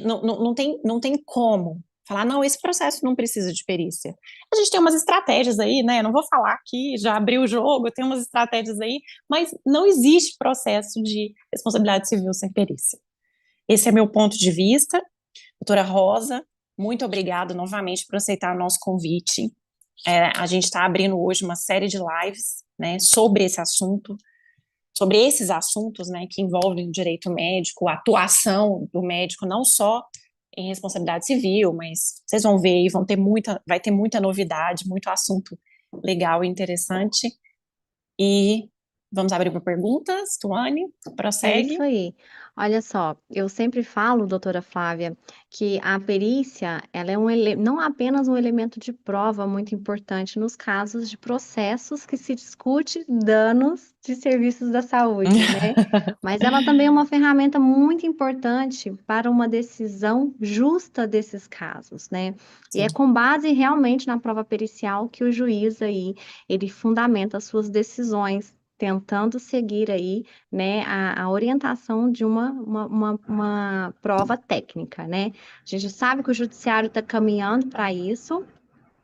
não tem como falar, não, esse processo não precisa de perícia. A gente tem umas estratégias aí, né? Não vou falar aqui, já abriu o jogo, tem umas estratégias aí, mas não existe processo de responsabilidade civil sem perícia. Esse é meu ponto de vista. Doutora Rosa, muito obrigada novamente por aceitar o nosso convite. A gente está abrindo hoje uma série de lives, né, sobre esse assunto, sobre esses assuntos, né, que envolvem o direito médico, a atuação do médico, não só em responsabilidade civil, mas vocês vão ver aí, vai ter muita novidade, muito assunto legal e interessante. E vamos abrir para perguntas, Tuane, É prossegue. isso aí. Olha só, eu sempre falo, doutora Flávia, que a perícia, ela é não apenas um elemento de prova muito importante nos casos de processos que se discute danos de serviços da saúde, né? Mas ela também é uma ferramenta muito importante para uma decisão justa desses casos, né? E é Sim. com base realmente na prova pericial que o juiz aí, ele fundamenta as suas decisões, tentando seguir aí, né, a orientação de uma prova técnica, né? A gente sabe que o judiciário está caminhando para isso.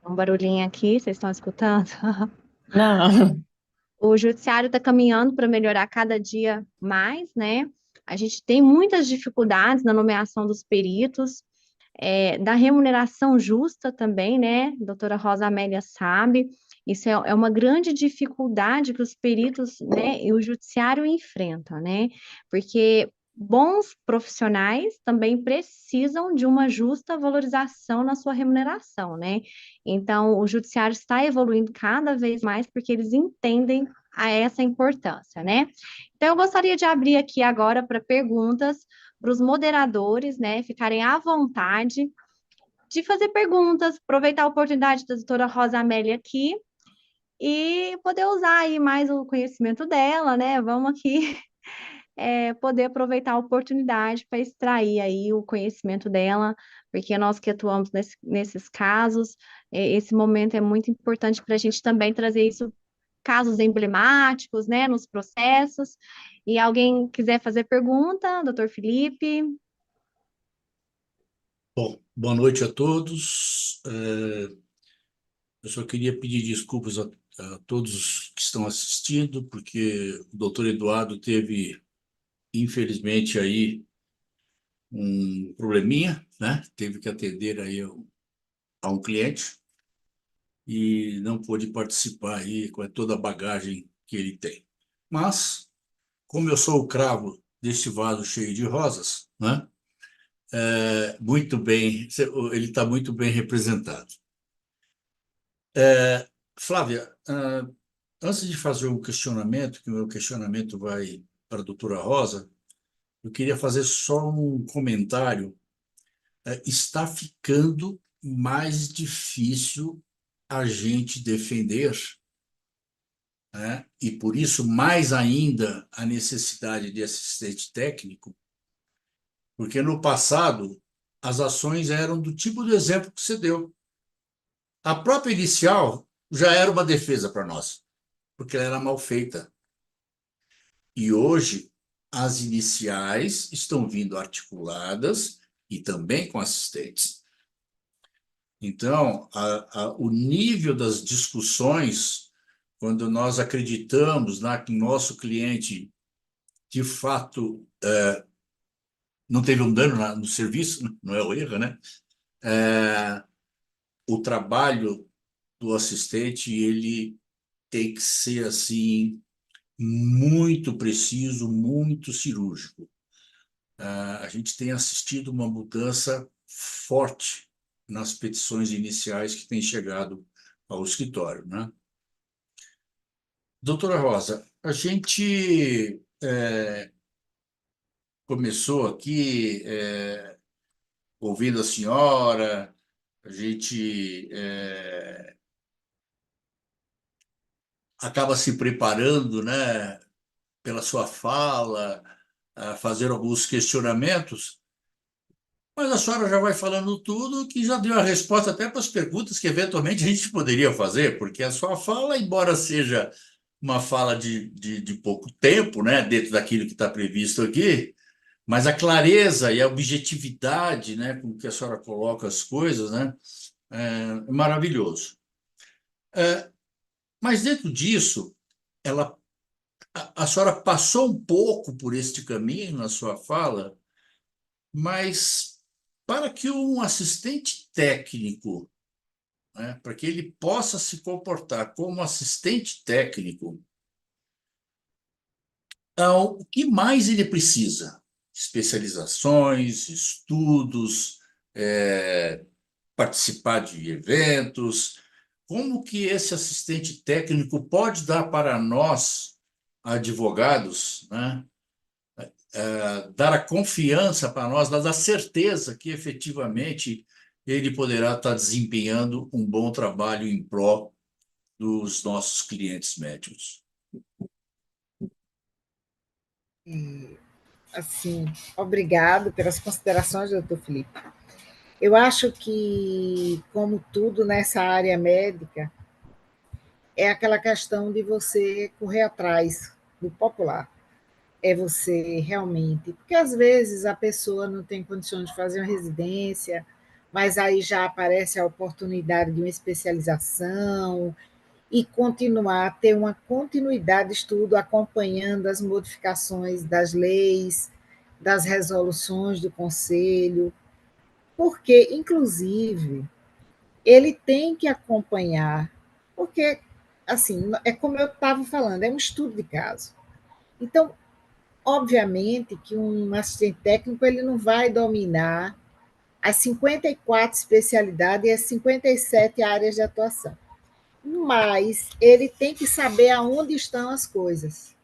Um barulhinho aqui, vocês estão escutando? Não. O judiciário está caminhando para melhorar cada dia mais, né? A gente tem muitas dificuldades na nomeação dos peritos, da remuneração justa também, né? A doutora Rosa Amélia sabe. Isso é uma grande dificuldade que os peritos, né, e o judiciário enfrentam, né? Porque bons profissionais também precisam de uma justa valorização na sua remuneração, né? Então, o judiciário está evoluindo cada vez mais porque eles entendem essa importância, né? Então, eu gostaria de abrir aqui agora para perguntas para os moderadores, né, ficarem à vontade de fazer perguntas, aproveitar a oportunidade da doutora Rosa Amélia aqui e poder usar aí mais o conhecimento dela, né? Vamos aqui poder aproveitar a oportunidade para extrair aí o conhecimento dela, porque nós que atuamos nesses casos, esse momento é muito importante para a gente também trazer isso, casos emblemáticos, né, nos processos. E alguém quiser fazer pergunta, doutor Felipe? Bom, boa noite a todos. Eu só queria pedir desculpas a todos que estão assistindo, porque o doutor Eduardo teve, infelizmente, aí um probleminha, né? Teve que atender aí a um cliente e não pôde participar aí com toda a bagagem que ele tem. Mas, como eu sou o cravo deste vaso cheio de rosas, né? Muito bem, ele está muito bem representado. Flávia, antes de fazer o questionamento, que o meu questionamento vai para a doutora Rosa, eu queria fazer só um comentário. Está ficando mais difícil a gente defender, né? E por isso mais ainda a necessidade de assistente técnico, porque no passado as ações eram do tipo do exemplo que você deu. A própria inicial já era uma defesa para nós, porque ela era mal feita. E hoje, as iniciais estão vindo articuladas e também com assistentes. Então, o nível das discussões, quando nós acreditamos que o nosso cliente, de fato, não teve um dano no serviço, não é o erro, né? O trabalho do assistente, ele tem que ser assim muito preciso, muito cirúrgico. A gente tem assistido uma mudança forte nas petições iniciais que têm chegado ao escritório, né? Doutora Rosa, a gente começou aqui ouvindo a senhora, A gente acaba se preparando, né, pela sua fala, a fazer alguns questionamentos, mas a senhora já vai falando tudo que já deu a resposta até para as perguntas que eventualmente a gente poderia fazer, porque a sua fala, embora seja uma fala de pouco tempo, né, dentro daquilo que está previsto aqui, mas a clareza e a objetividade, né, com que a senhora coloca as coisas, né, é maravilhoso. Mas dentro disso, ela, a senhora passou um pouco por este caminho na sua fala, mas para que um assistente técnico, né, para que ele possa se comportar como assistente técnico, então, o que mais ele precisa? Especializações, estudos, participar de eventos. Como que esse assistente técnico pode dar para nós, advogados, né, dar a confiança para nós, dar a certeza que efetivamente ele poderá estar desempenhando um bom trabalho em prol dos nossos clientes médicos? Assim, obrigado pelas considerações, doutor Felipe. Eu acho que, como tudo nessa área médica, é aquela questão de você correr atrás do popular. É você realmente. Porque às vezes a pessoa não tem condições de fazer uma residência, mas aí já aparece a oportunidade de uma especialização e continuar, ter uma continuidade de estudo acompanhando as modificações das leis, das resoluções do conselho, porque, inclusive, ele tem que acompanhar, porque, assim, é como eu estava falando, é um estudo de caso. Então, obviamente que um assistente técnico ele não vai dominar as 54 especialidades e as 57 áreas de atuação, mas ele tem que saber aonde estão as coisas.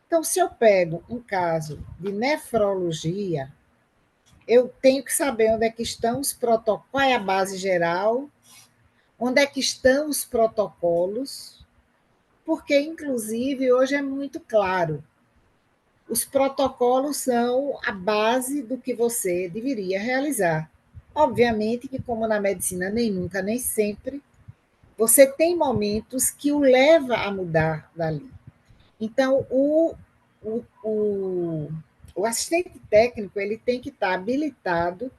Então, se eu pego um caso de nefrologia, eu tenho que saber onde é que estão os protocolos, qual é a base geral, onde é que estão os protocolos, porque, inclusive, hoje é muito claro, os protocolos são a base do que você deveria realizar. Obviamente que, como na medicina, nem nunca, nem sempre, você tem momentos que o leva a mudar dali. Então, o, o, o assistente técnico ele tem que estar habilitado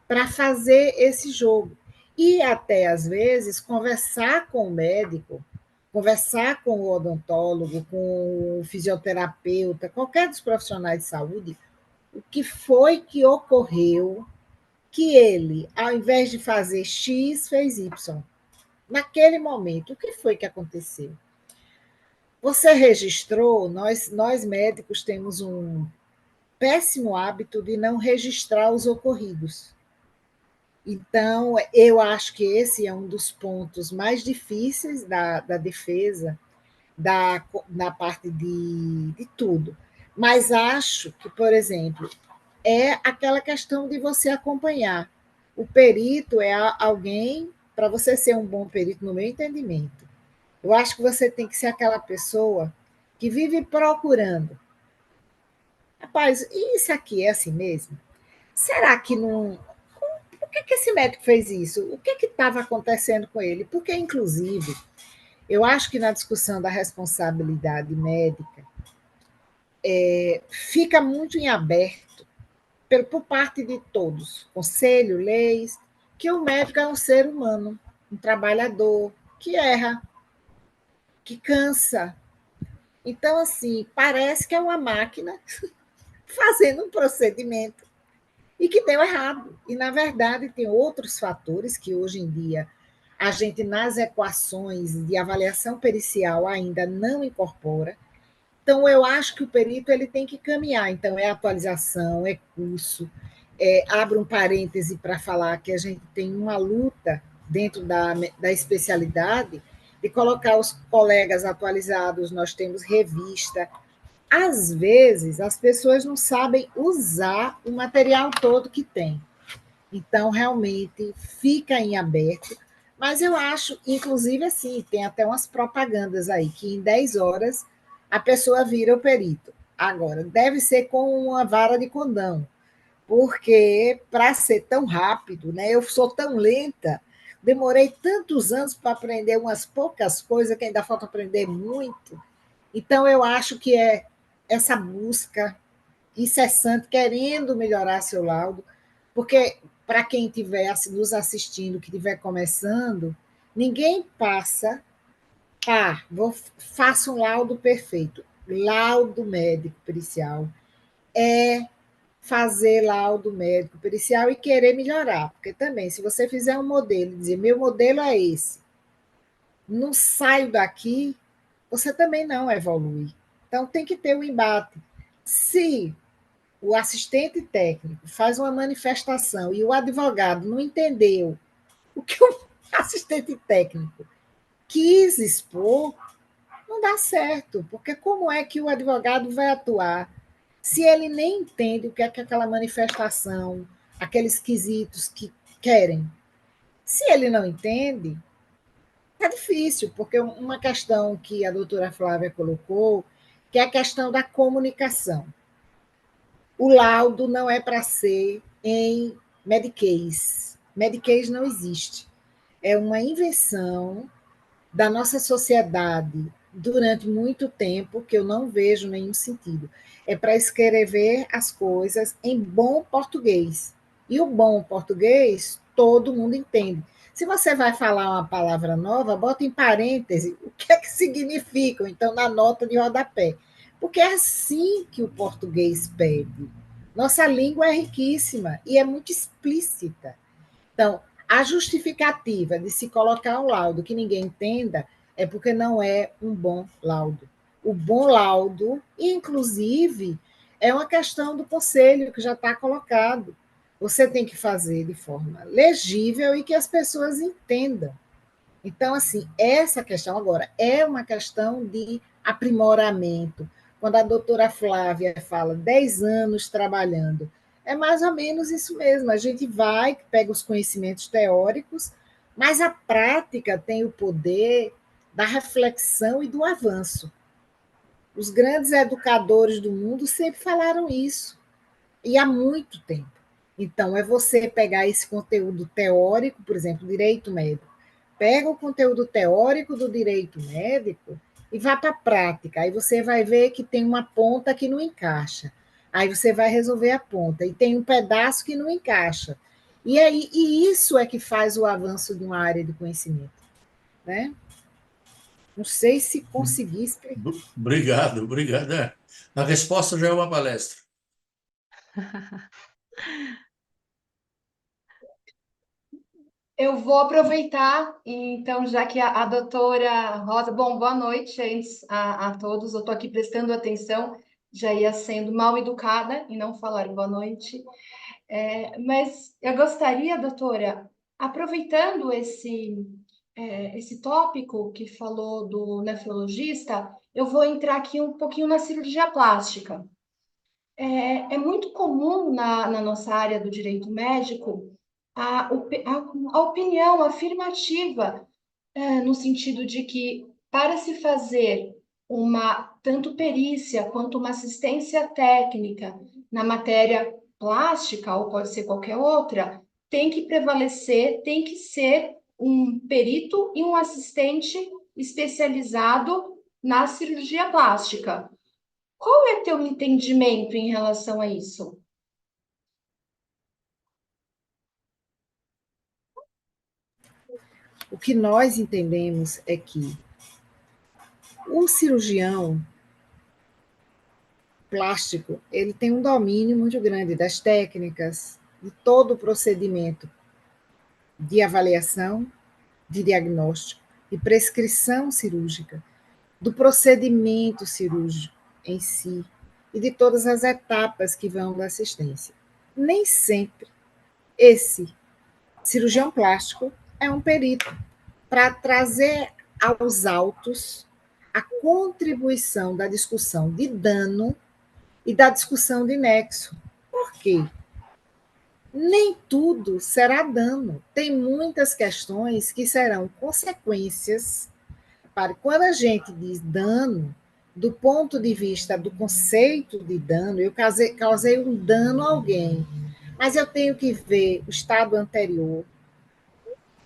para fazer esse jogo. E até, às vezes, conversar com o médico, conversar com o odontólogo, com o fisioterapeuta, qualquer dos profissionais de saúde, o que foi que ocorreu que ele, ao invés de fazer X, fez Y. Naquele momento, o que foi que aconteceu? Você registrou, nós médicos temos um péssimo hábito de não registrar os ocorridos. Então, eu acho que esse é um dos pontos mais difíceis da defesa, na parte de tudo. Mas acho que, por exemplo, é aquela questão de você acompanhar. O perito é alguém, para você ser um bom perito, no meu entendimento, eu acho que você tem que ser aquela pessoa que vive procurando. Rapaz, isso aqui é assim mesmo? Será que não. Por que esse médico fez isso? O que estava acontecendo com ele? Porque, inclusive, eu acho que na discussão da responsabilidade médica fica muito em aberto por parte de todos, conselho, leis, que o médico é um ser humano, um trabalhador, que erra, que cansa. Então, assim, parece que é uma máquina fazendo um procedimento e que deu errado. E, na verdade, tem outros fatores que hoje em dia a gente, nas equações de avaliação pericial, ainda não incorpora. Então, eu acho que o perito ele tem que caminhar. Então, é atualização, é curso. Abro um parêntese para falar que a gente tem uma luta dentro da especialidade de colocar os colegas atualizados, nós temos revista. Às vezes, as pessoas não sabem usar o material todo que tem. Então, realmente, fica em aberto. Mas eu acho, inclusive, assim, tem até umas propagandas aí, que em 10 horas a pessoa vira o perito. Agora, deve ser com uma vara de condão, porque para ser tão rápido, né? Eu sou tão lenta, demorei tantos anos para aprender umas poucas coisas, que ainda falta aprender muito. Então, eu acho que é essa busca incessante, querendo melhorar seu laudo, porque para quem estiver nos assistindo, que estiver começando, ninguém passa, faça um laudo perfeito. Laudo médico pericial é fazer laudo médico pericial e querer melhorar, porque também, se você fizer um modelo e dizer, meu modelo é esse, não saio daqui, você também não evolui. Então, tem que ter o embate. Se o assistente técnico faz uma manifestação e o advogado não entendeu o que o assistente técnico quis expor, não dá certo, porque como é que o advogado vai atuar se ele nem entende o que é aquela manifestação, aqueles quesitos que querem? Se ele não entende, é difícil, porque uma questão que a doutora Flávia colocou, que é a questão da comunicação. O laudo não é para ser em Medicaid. Medicaid não existe. É uma invenção da nossa sociedade durante muito tempo que eu não vejo nenhum sentido. É para escrever as coisas em bom português. E o bom português todo mundo entende. Se você vai falar uma palavra nova, bota em parêntese o que é que significa, então na nota de rodapé. Porque é assim que o português pede. Nossa língua é riquíssima e é muito explícita. Então, a justificativa de se colocar um laudo que ninguém entenda é porque não é um bom laudo. O bom laudo, inclusive, é uma questão do conselho que já está colocado. Você tem que fazer de forma legível e que as pessoas entendam. Então, assim, essa questão agora é uma questão de aprimoramento. Quando a doutora Flávia fala 10 anos trabalhando, é mais ou menos isso mesmo. A gente vai, pega os conhecimentos teóricos, mas a prática tem o poder da reflexão e do avanço. Os grandes educadores do mundo sempre falaram isso, e há muito tempo. Então, é você pegar esse conteúdo teórico, por exemplo, direito médico, pega o conteúdo teórico do direito médico e vá para a prática. Aí você vai ver que tem uma ponta que não encaixa. Aí você vai resolver a ponta. E tem um pedaço que não encaixa. E isso é que faz o avanço de uma área de conhecimento. Né? Não sei se consegui explicar. Obrigado, obrigado. A resposta já é uma palestra. Eu vou aproveitar, então, já que a doutora Rosa. Bom, boa noite antes a todos. Eu estou aqui prestando atenção, já ia sendo mal educada e não falar boa noite. Mas eu gostaria, doutora, aproveitando esse tópico que falou do nefrologista, eu vou entrar aqui um pouquinho na cirurgia plástica. É muito comum na nossa área do direito médico a opinião afirmativa, no sentido de que para se fazer tanto perícia quanto uma assistência técnica na matéria plástica, ou pode ser qualquer outra, tem que prevalecer, tem que ser um perito e um assistente especializado na cirurgia plástica. Qual é teu entendimento em relação a isso? O que nós entendemos é que o cirurgião plástico, ele tem um domínio muito grande das técnicas, de todo o procedimento de avaliação, de diagnóstico, de prescrição cirúrgica, do procedimento cirúrgico em si e de todas as etapas que vão da assistência. Nem sempre esse cirurgião plástico é um perito para trazer aos autos a contribuição da discussão de dano e da discussão de nexo. Por quê? Nem tudo será dano. Tem muitas questões que serão consequências para quando a gente diz dano, do ponto de vista do conceito de dano, eu causei um dano a alguém, mas eu tenho que ver o estado anterior.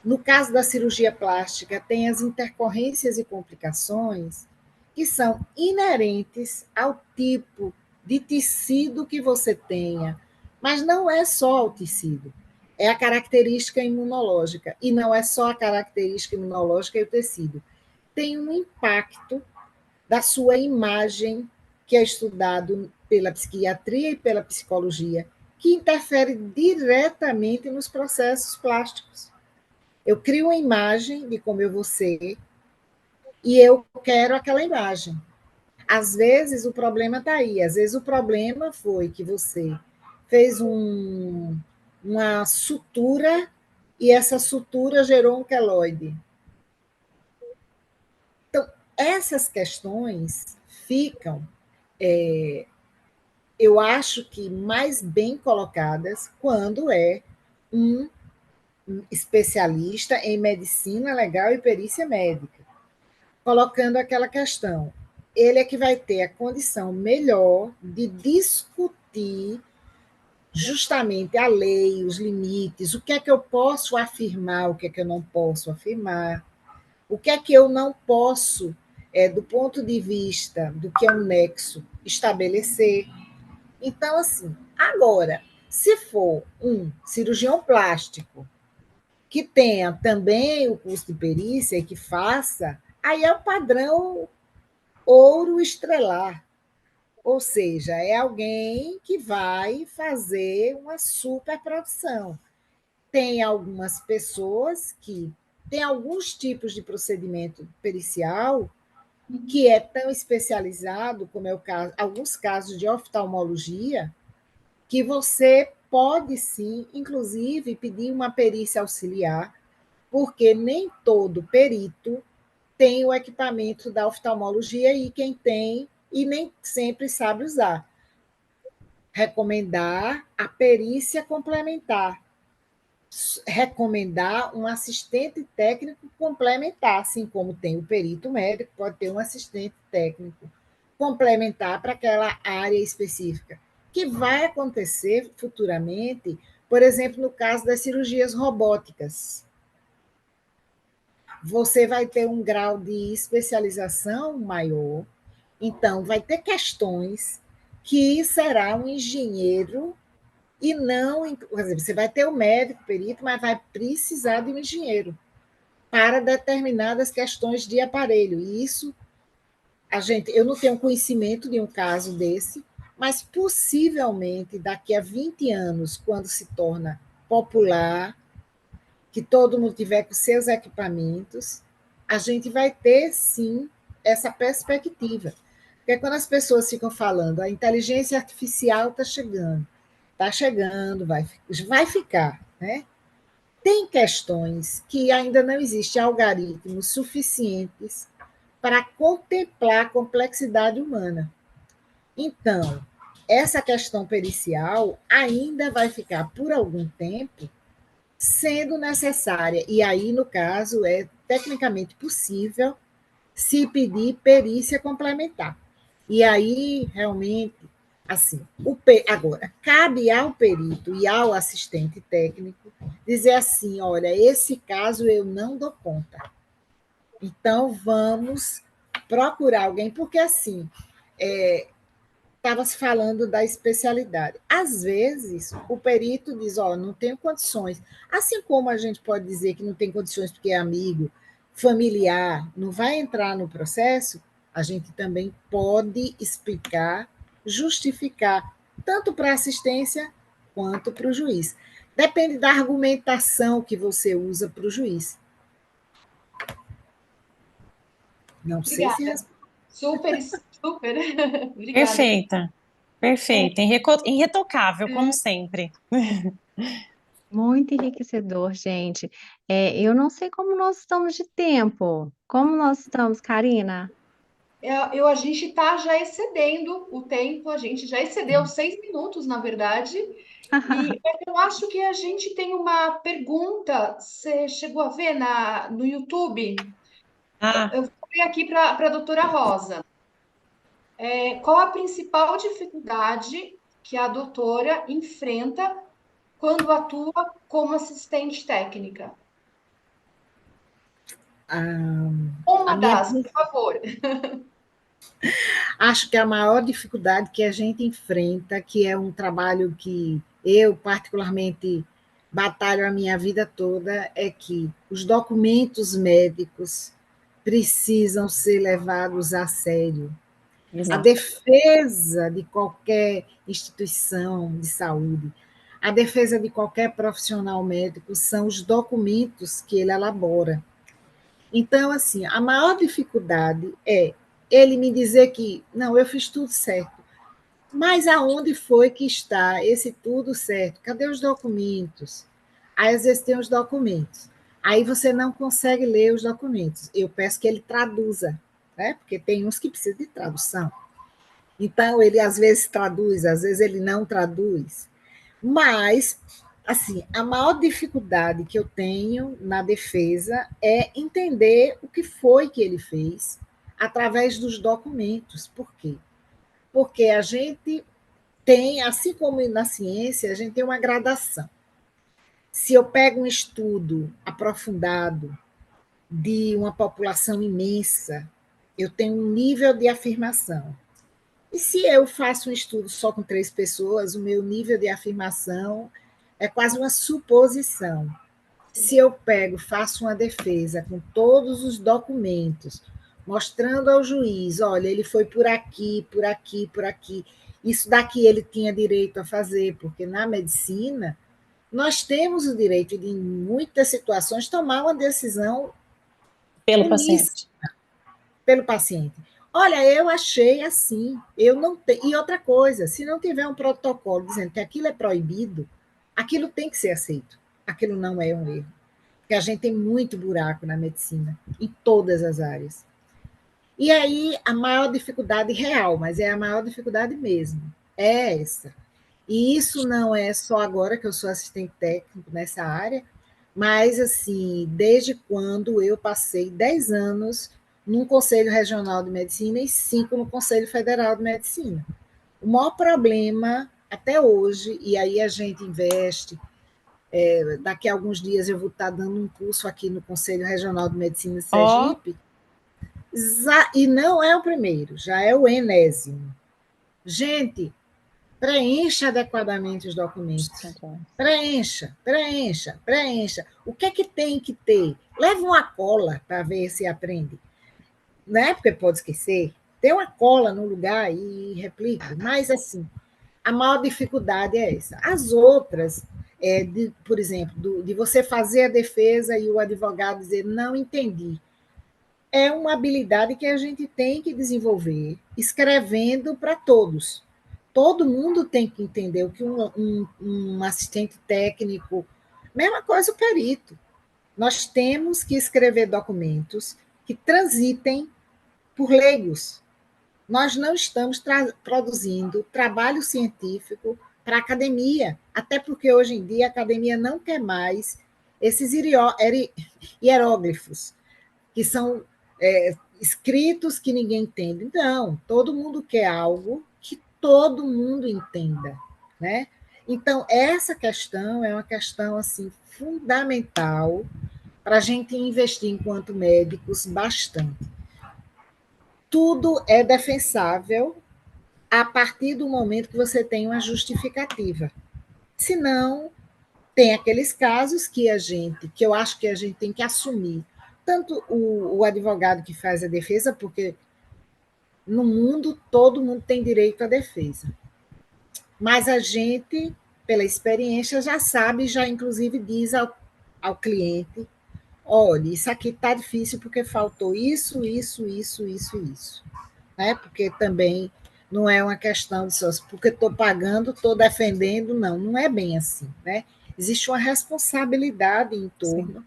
No caso da cirurgia plástica, tem as intercorrências e complicações que são inerentes ao tipo de tecido que você tenha, mas não é só o tecido, é a característica imunológica, e não é só a característica imunológica e o tecido. Tem um impacto da sua imagem, que é estudado pela psiquiatria e pela psicologia, que interfere diretamente nos processos plásticos. Eu crio uma imagem de como eu vou ser e eu quero aquela imagem. Às vezes o problema está aí, às vezes o problema foi que você fez uma sutura e essa sutura gerou um queloide. Então, essas questões ficam, eu acho que mais bem colocadas quando é um especialista em medicina legal e perícia médica, colocando aquela questão. Ele é que vai ter a condição melhor de discutir justamente a lei, os limites, o que é que eu posso afirmar, o que é que eu não posso afirmar, o que é que eu não posso, do ponto de vista do que é um nexo, estabelecer. Então, assim, agora, se for um cirurgião plástico que tenha também o curso de perícia e que faça, aí é o padrão ouro estrelar. Ou seja, é alguém que vai fazer uma superprodução. Tem algumas pessoas que têm alguns tipos de procedimento pericial que é tão especializado, como é o caso, alguns casos de oftalmologia, que você pode sim, inclusive, pedir uma perícia auxiliar, porque nem todo perito tem o equipamento da oftalmologia e quem tem e nem sempre sabe usar. Recomendar a perícia complementar, recomendar um assistente técnico complementar, assim como tem o perito médico, pode ter um assistente técnico complementar para aquela área específica, que vai acontecer futuramente, por exemplo, no caso das cirurgias robóticas. Você vai ter um grau de especialização maior, então vai ter questões que será um engenheiro e não, quer dizer, você vai ter o médico, perito, mas vai precisar de um engenheiro para determinadas questões de aparelho. E isso eu não tenho conhecimento de um caso desse, mas possivelmente daqui a 20 anos, quando se torna popular, que todo mundo tiver com seus equipamentos, a gente vai ter sim essa perspectiva. Porque quando as pessoas ficam falando, a inteligência artificial está chegando, vai ficar, né? Tem questões que ainda não existem algoritmos suficientes para contemplar a complexidade humana. Então, essa questão pericial ainda vai ficar por algum tempo sendo necessária. E aí, no caso, é tecnicamente possível se pedir perícia complementar. E aí, realmente, assim, agora, cabe ao perito e ao assistente técnico dizer assim: olha, esse caso eu não dou conta. Então, vamos procurar alguém, porque assim, estava se falando da especialidade. Às vezes, o perito diz: ó, não tenho condições. Assim como a gente pode dizer que não tem condições porque é amigo, familiar, não vai entrar no processo, a gente também pode explicar, justificar, tanto para a assistência quanto para o juiz. Depende da argumentação que você usa para o juiz. Não sei se Obrigada. Super, super. Obrigada. Perfeita, perfeita, irretocável, como sempre. Muito enriquecedor, gente. Eu não sei como nós estamos de tempo. Como nós estamos, Karina? A gente está já excedendo o tempo, a gente já excedeu 6 minutos, na verdade. E eu acho que a gente tem uma pergunta. Você chegou a ver no YouTube? Ah, Eu vou ver aqui para a doutora Rosa. Qual a principal dificuldade que a doutora enfrenta quando atua como assistente técnica? Ah, a Uma minha, das, por favor. acho que a maior dificuldade que a gente enfrenta, que é um trabalho que eu particularmente batalho a minha vida toda, é que os documentos médicos precisam ser levados a sério. A exato. defesa de qualquer instituição de saúde, a defesa de qualquer profissional médico são os documentos que ele elabora. Então, assim, a maior dificuldade é ele me dizer que, não, eu fiz tudo certo. Mas aonde foi que está esse tudo certo? Cadê os documentos? Aí, às vezes, tem os documentos. Aí você não consegue ler os documentos. Eu peço que ele traduza, né? Porque tem uns que precisam de tradução. Então, ele às vezes traduz, às vezes ele não traduz. Mas, assim, a maior dificuldade que eu tenho na defesa é entender o que foi que ele fez através dos documentos. Por quê? Porque a gente tem, assim como na ciência, a gente tem uma gradação. Se eu pego um estudo aprofundado de uma população imensa, eu tenho um nível de afirmação. E se eu faço um estudo só com 3 pessoas, o meu nível de afirmação é quase uma suposição. Se eu pego, faço uma defesa com todos os documentos, mostrando ao juiz, olha, ele foi por aqui, por aqui, por aqui, isso daqui ele tinha direito a fazer, porque na medicina nós temos o direito de, em muitas situações, tomar uma decisão Pelo uníssona paciente. pelo paciente. Olha, eu achei assim, eu não tenho. E outra coisa, se não tiver um protocolo dizendo que aquilo é proibido, aquilo tem que ser aceito. Aquilo não é um erro. Porque a gente tem muito buraco na medicina, em todas as áreas. E aí, a maior dificuldade real, mas é a maior dificuldade mesmo, é essa. E isso não é só agora que eu sou assistente técnico nessa área, mas assim, desde quando eu passei 10 anos num Conselho Regional de Medicina e 5 no Conselho Federal de Medicina. O maior problema até hoje, e aí a gente investe, daqui a alguns dias eu vou estar dando um curso aqui no Conselho Regional de Medicina de Ó, Sergipe, e não é o primeiro, já é o enésimo. Gente, preencha adequadamente os documentos. Preencha, preencha, preencha. O que é que tem que ter? Leva uma cola para ver se aprende. Né? Porque pode esquecer. Tem uma cola no lugar e replica. Mas, assim, a maior dificuldade é essa. As outras, por exemplo, de você fazer a defesa e o advogado dizer não entendi. É uma habilidade que a gente tem que desenvolver escrevendo para todos. Todo mundo tem que entender o que um assistente técnico, mesma coisa o perito. Nós temos que escrever documentos que transitem por leigos. Nós não estamos produzindo trabalho científico para a academia, até porque hoje em dia a academia não quer mais esses hieróglifos, que são escritos que ninguém entende. Não, todo mundo quer algo que todo mundo entenda, né? Então, essa questão é uma questão assim fundamental para a gente investir enquanto médicos bastante. Tudo é defensável a partir do momento que você tem uma justificativa. Senão, tem aqueles casos que eu acho que a gente tem que assumir, tanto o advogado que faz a defesa, porque no mundo todo mundo tem direito à defesa. Mas a gente, pela experiência, já sabe, já inclusive diz ao cliente: olha, isso aqui está difícil porque faltou isso, isso, isso, isso, isso. Né? Porque também não é uma questão de só porque estou pagando, estou defendendo, não, não é bem assim. Né? Existe uma responsabilidade em torno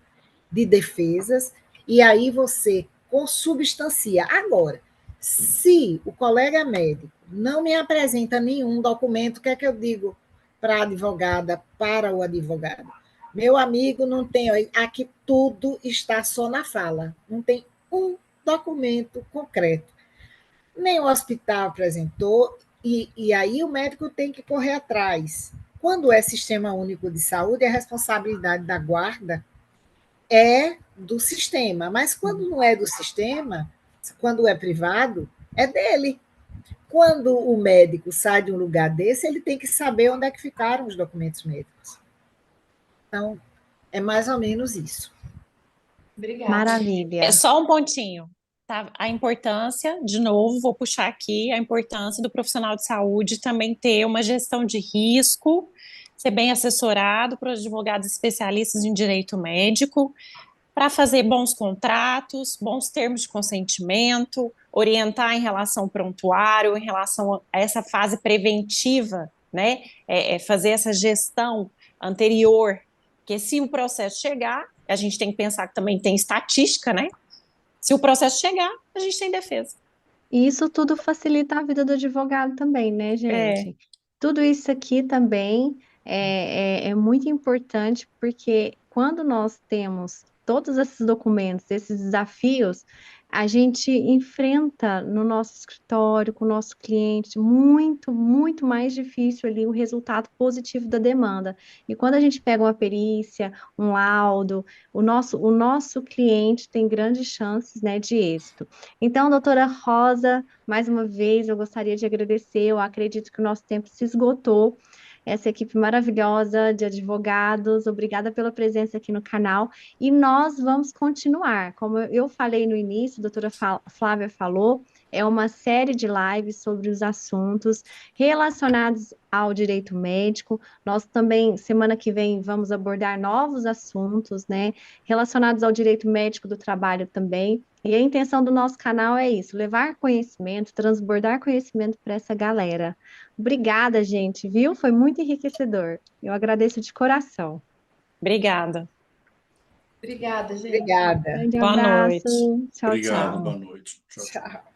de defesas, e aí você consubstancia. Agora, Se o colega médico não me apresenta nenhum documento, o que é que eu digo para a advogada, para o advogado? Meu amigo, não tem, aqui tudo está só na fala, não tem um documento concreto. Nem o hospital apresentou, e aí o médico tem que correr atrás. Quando é Sistema Único de Saúde, a responsabilidade da guarda é do sistema, mas quando não é do sistema, quando é privado, é dele. Quando o médico sai de um lugar desse, ele tem que saber onde é que ficaram os documentos médicos. Então, é mais ou menos isso. Obrigada. Maravilha. É só um pontinho, tá? A importância, de novo, vou puxar aqui, a importância do profissional de saúde também ter uma gestão de risco, ser bem assessorado por advogados especialistas em direito médico, para fazer bons contratos, bons termos de consentimento, orientar em relação ao prontuário, em relação a essa fase preventiva, né? Fazer essa gestão anterior, porque se o processo chegar, a gente tem que pensar que também tem estatística, né? Se o processo chegar, a gente tem defesa. E isso tudo facilita a vida do advogado também, né, gente? Tudo isso aqui também é muito importante, porque quando nós temos todos esses documentos, esses desafios, a gente enfrenta no nosso escritório, com o nosso cliente, muito, muito mais difícil ali o resultado positivo da demanda. E quando a gente pega uma perícia, um laudo, o nosso cliente tem grandes chances, né, de êxito. Então, doutora Rosa, mais uma vez eu gostaria de agradecer. Eu acredito que o nosso tempo se esgotou. Essa equipe maravilhosa de advogados, obrigada pela presença aqui no canal. E nós vamos continuar. Como eu falei no início, a doutora Flávia falou, é uma série de lives sobre os assuntos relacionados ao direito médico. Nós também, semana que vem, vamos abordar novos assuntos, né, relacionados ao direito médico do trabalho também. E a intenção do nosso canal é isso, levar conhecimento, transbordar conhecimento para essa galera. Obrigada, gente, viu? Foi muito enriquecedor. Eu agradeço de coração. Obrigada. Obrigada, gente. Obrigada. Grande Boa abraço. noite. Tchau, Obrigado, tchau. boa noite. Tchau, tchau. Tchau.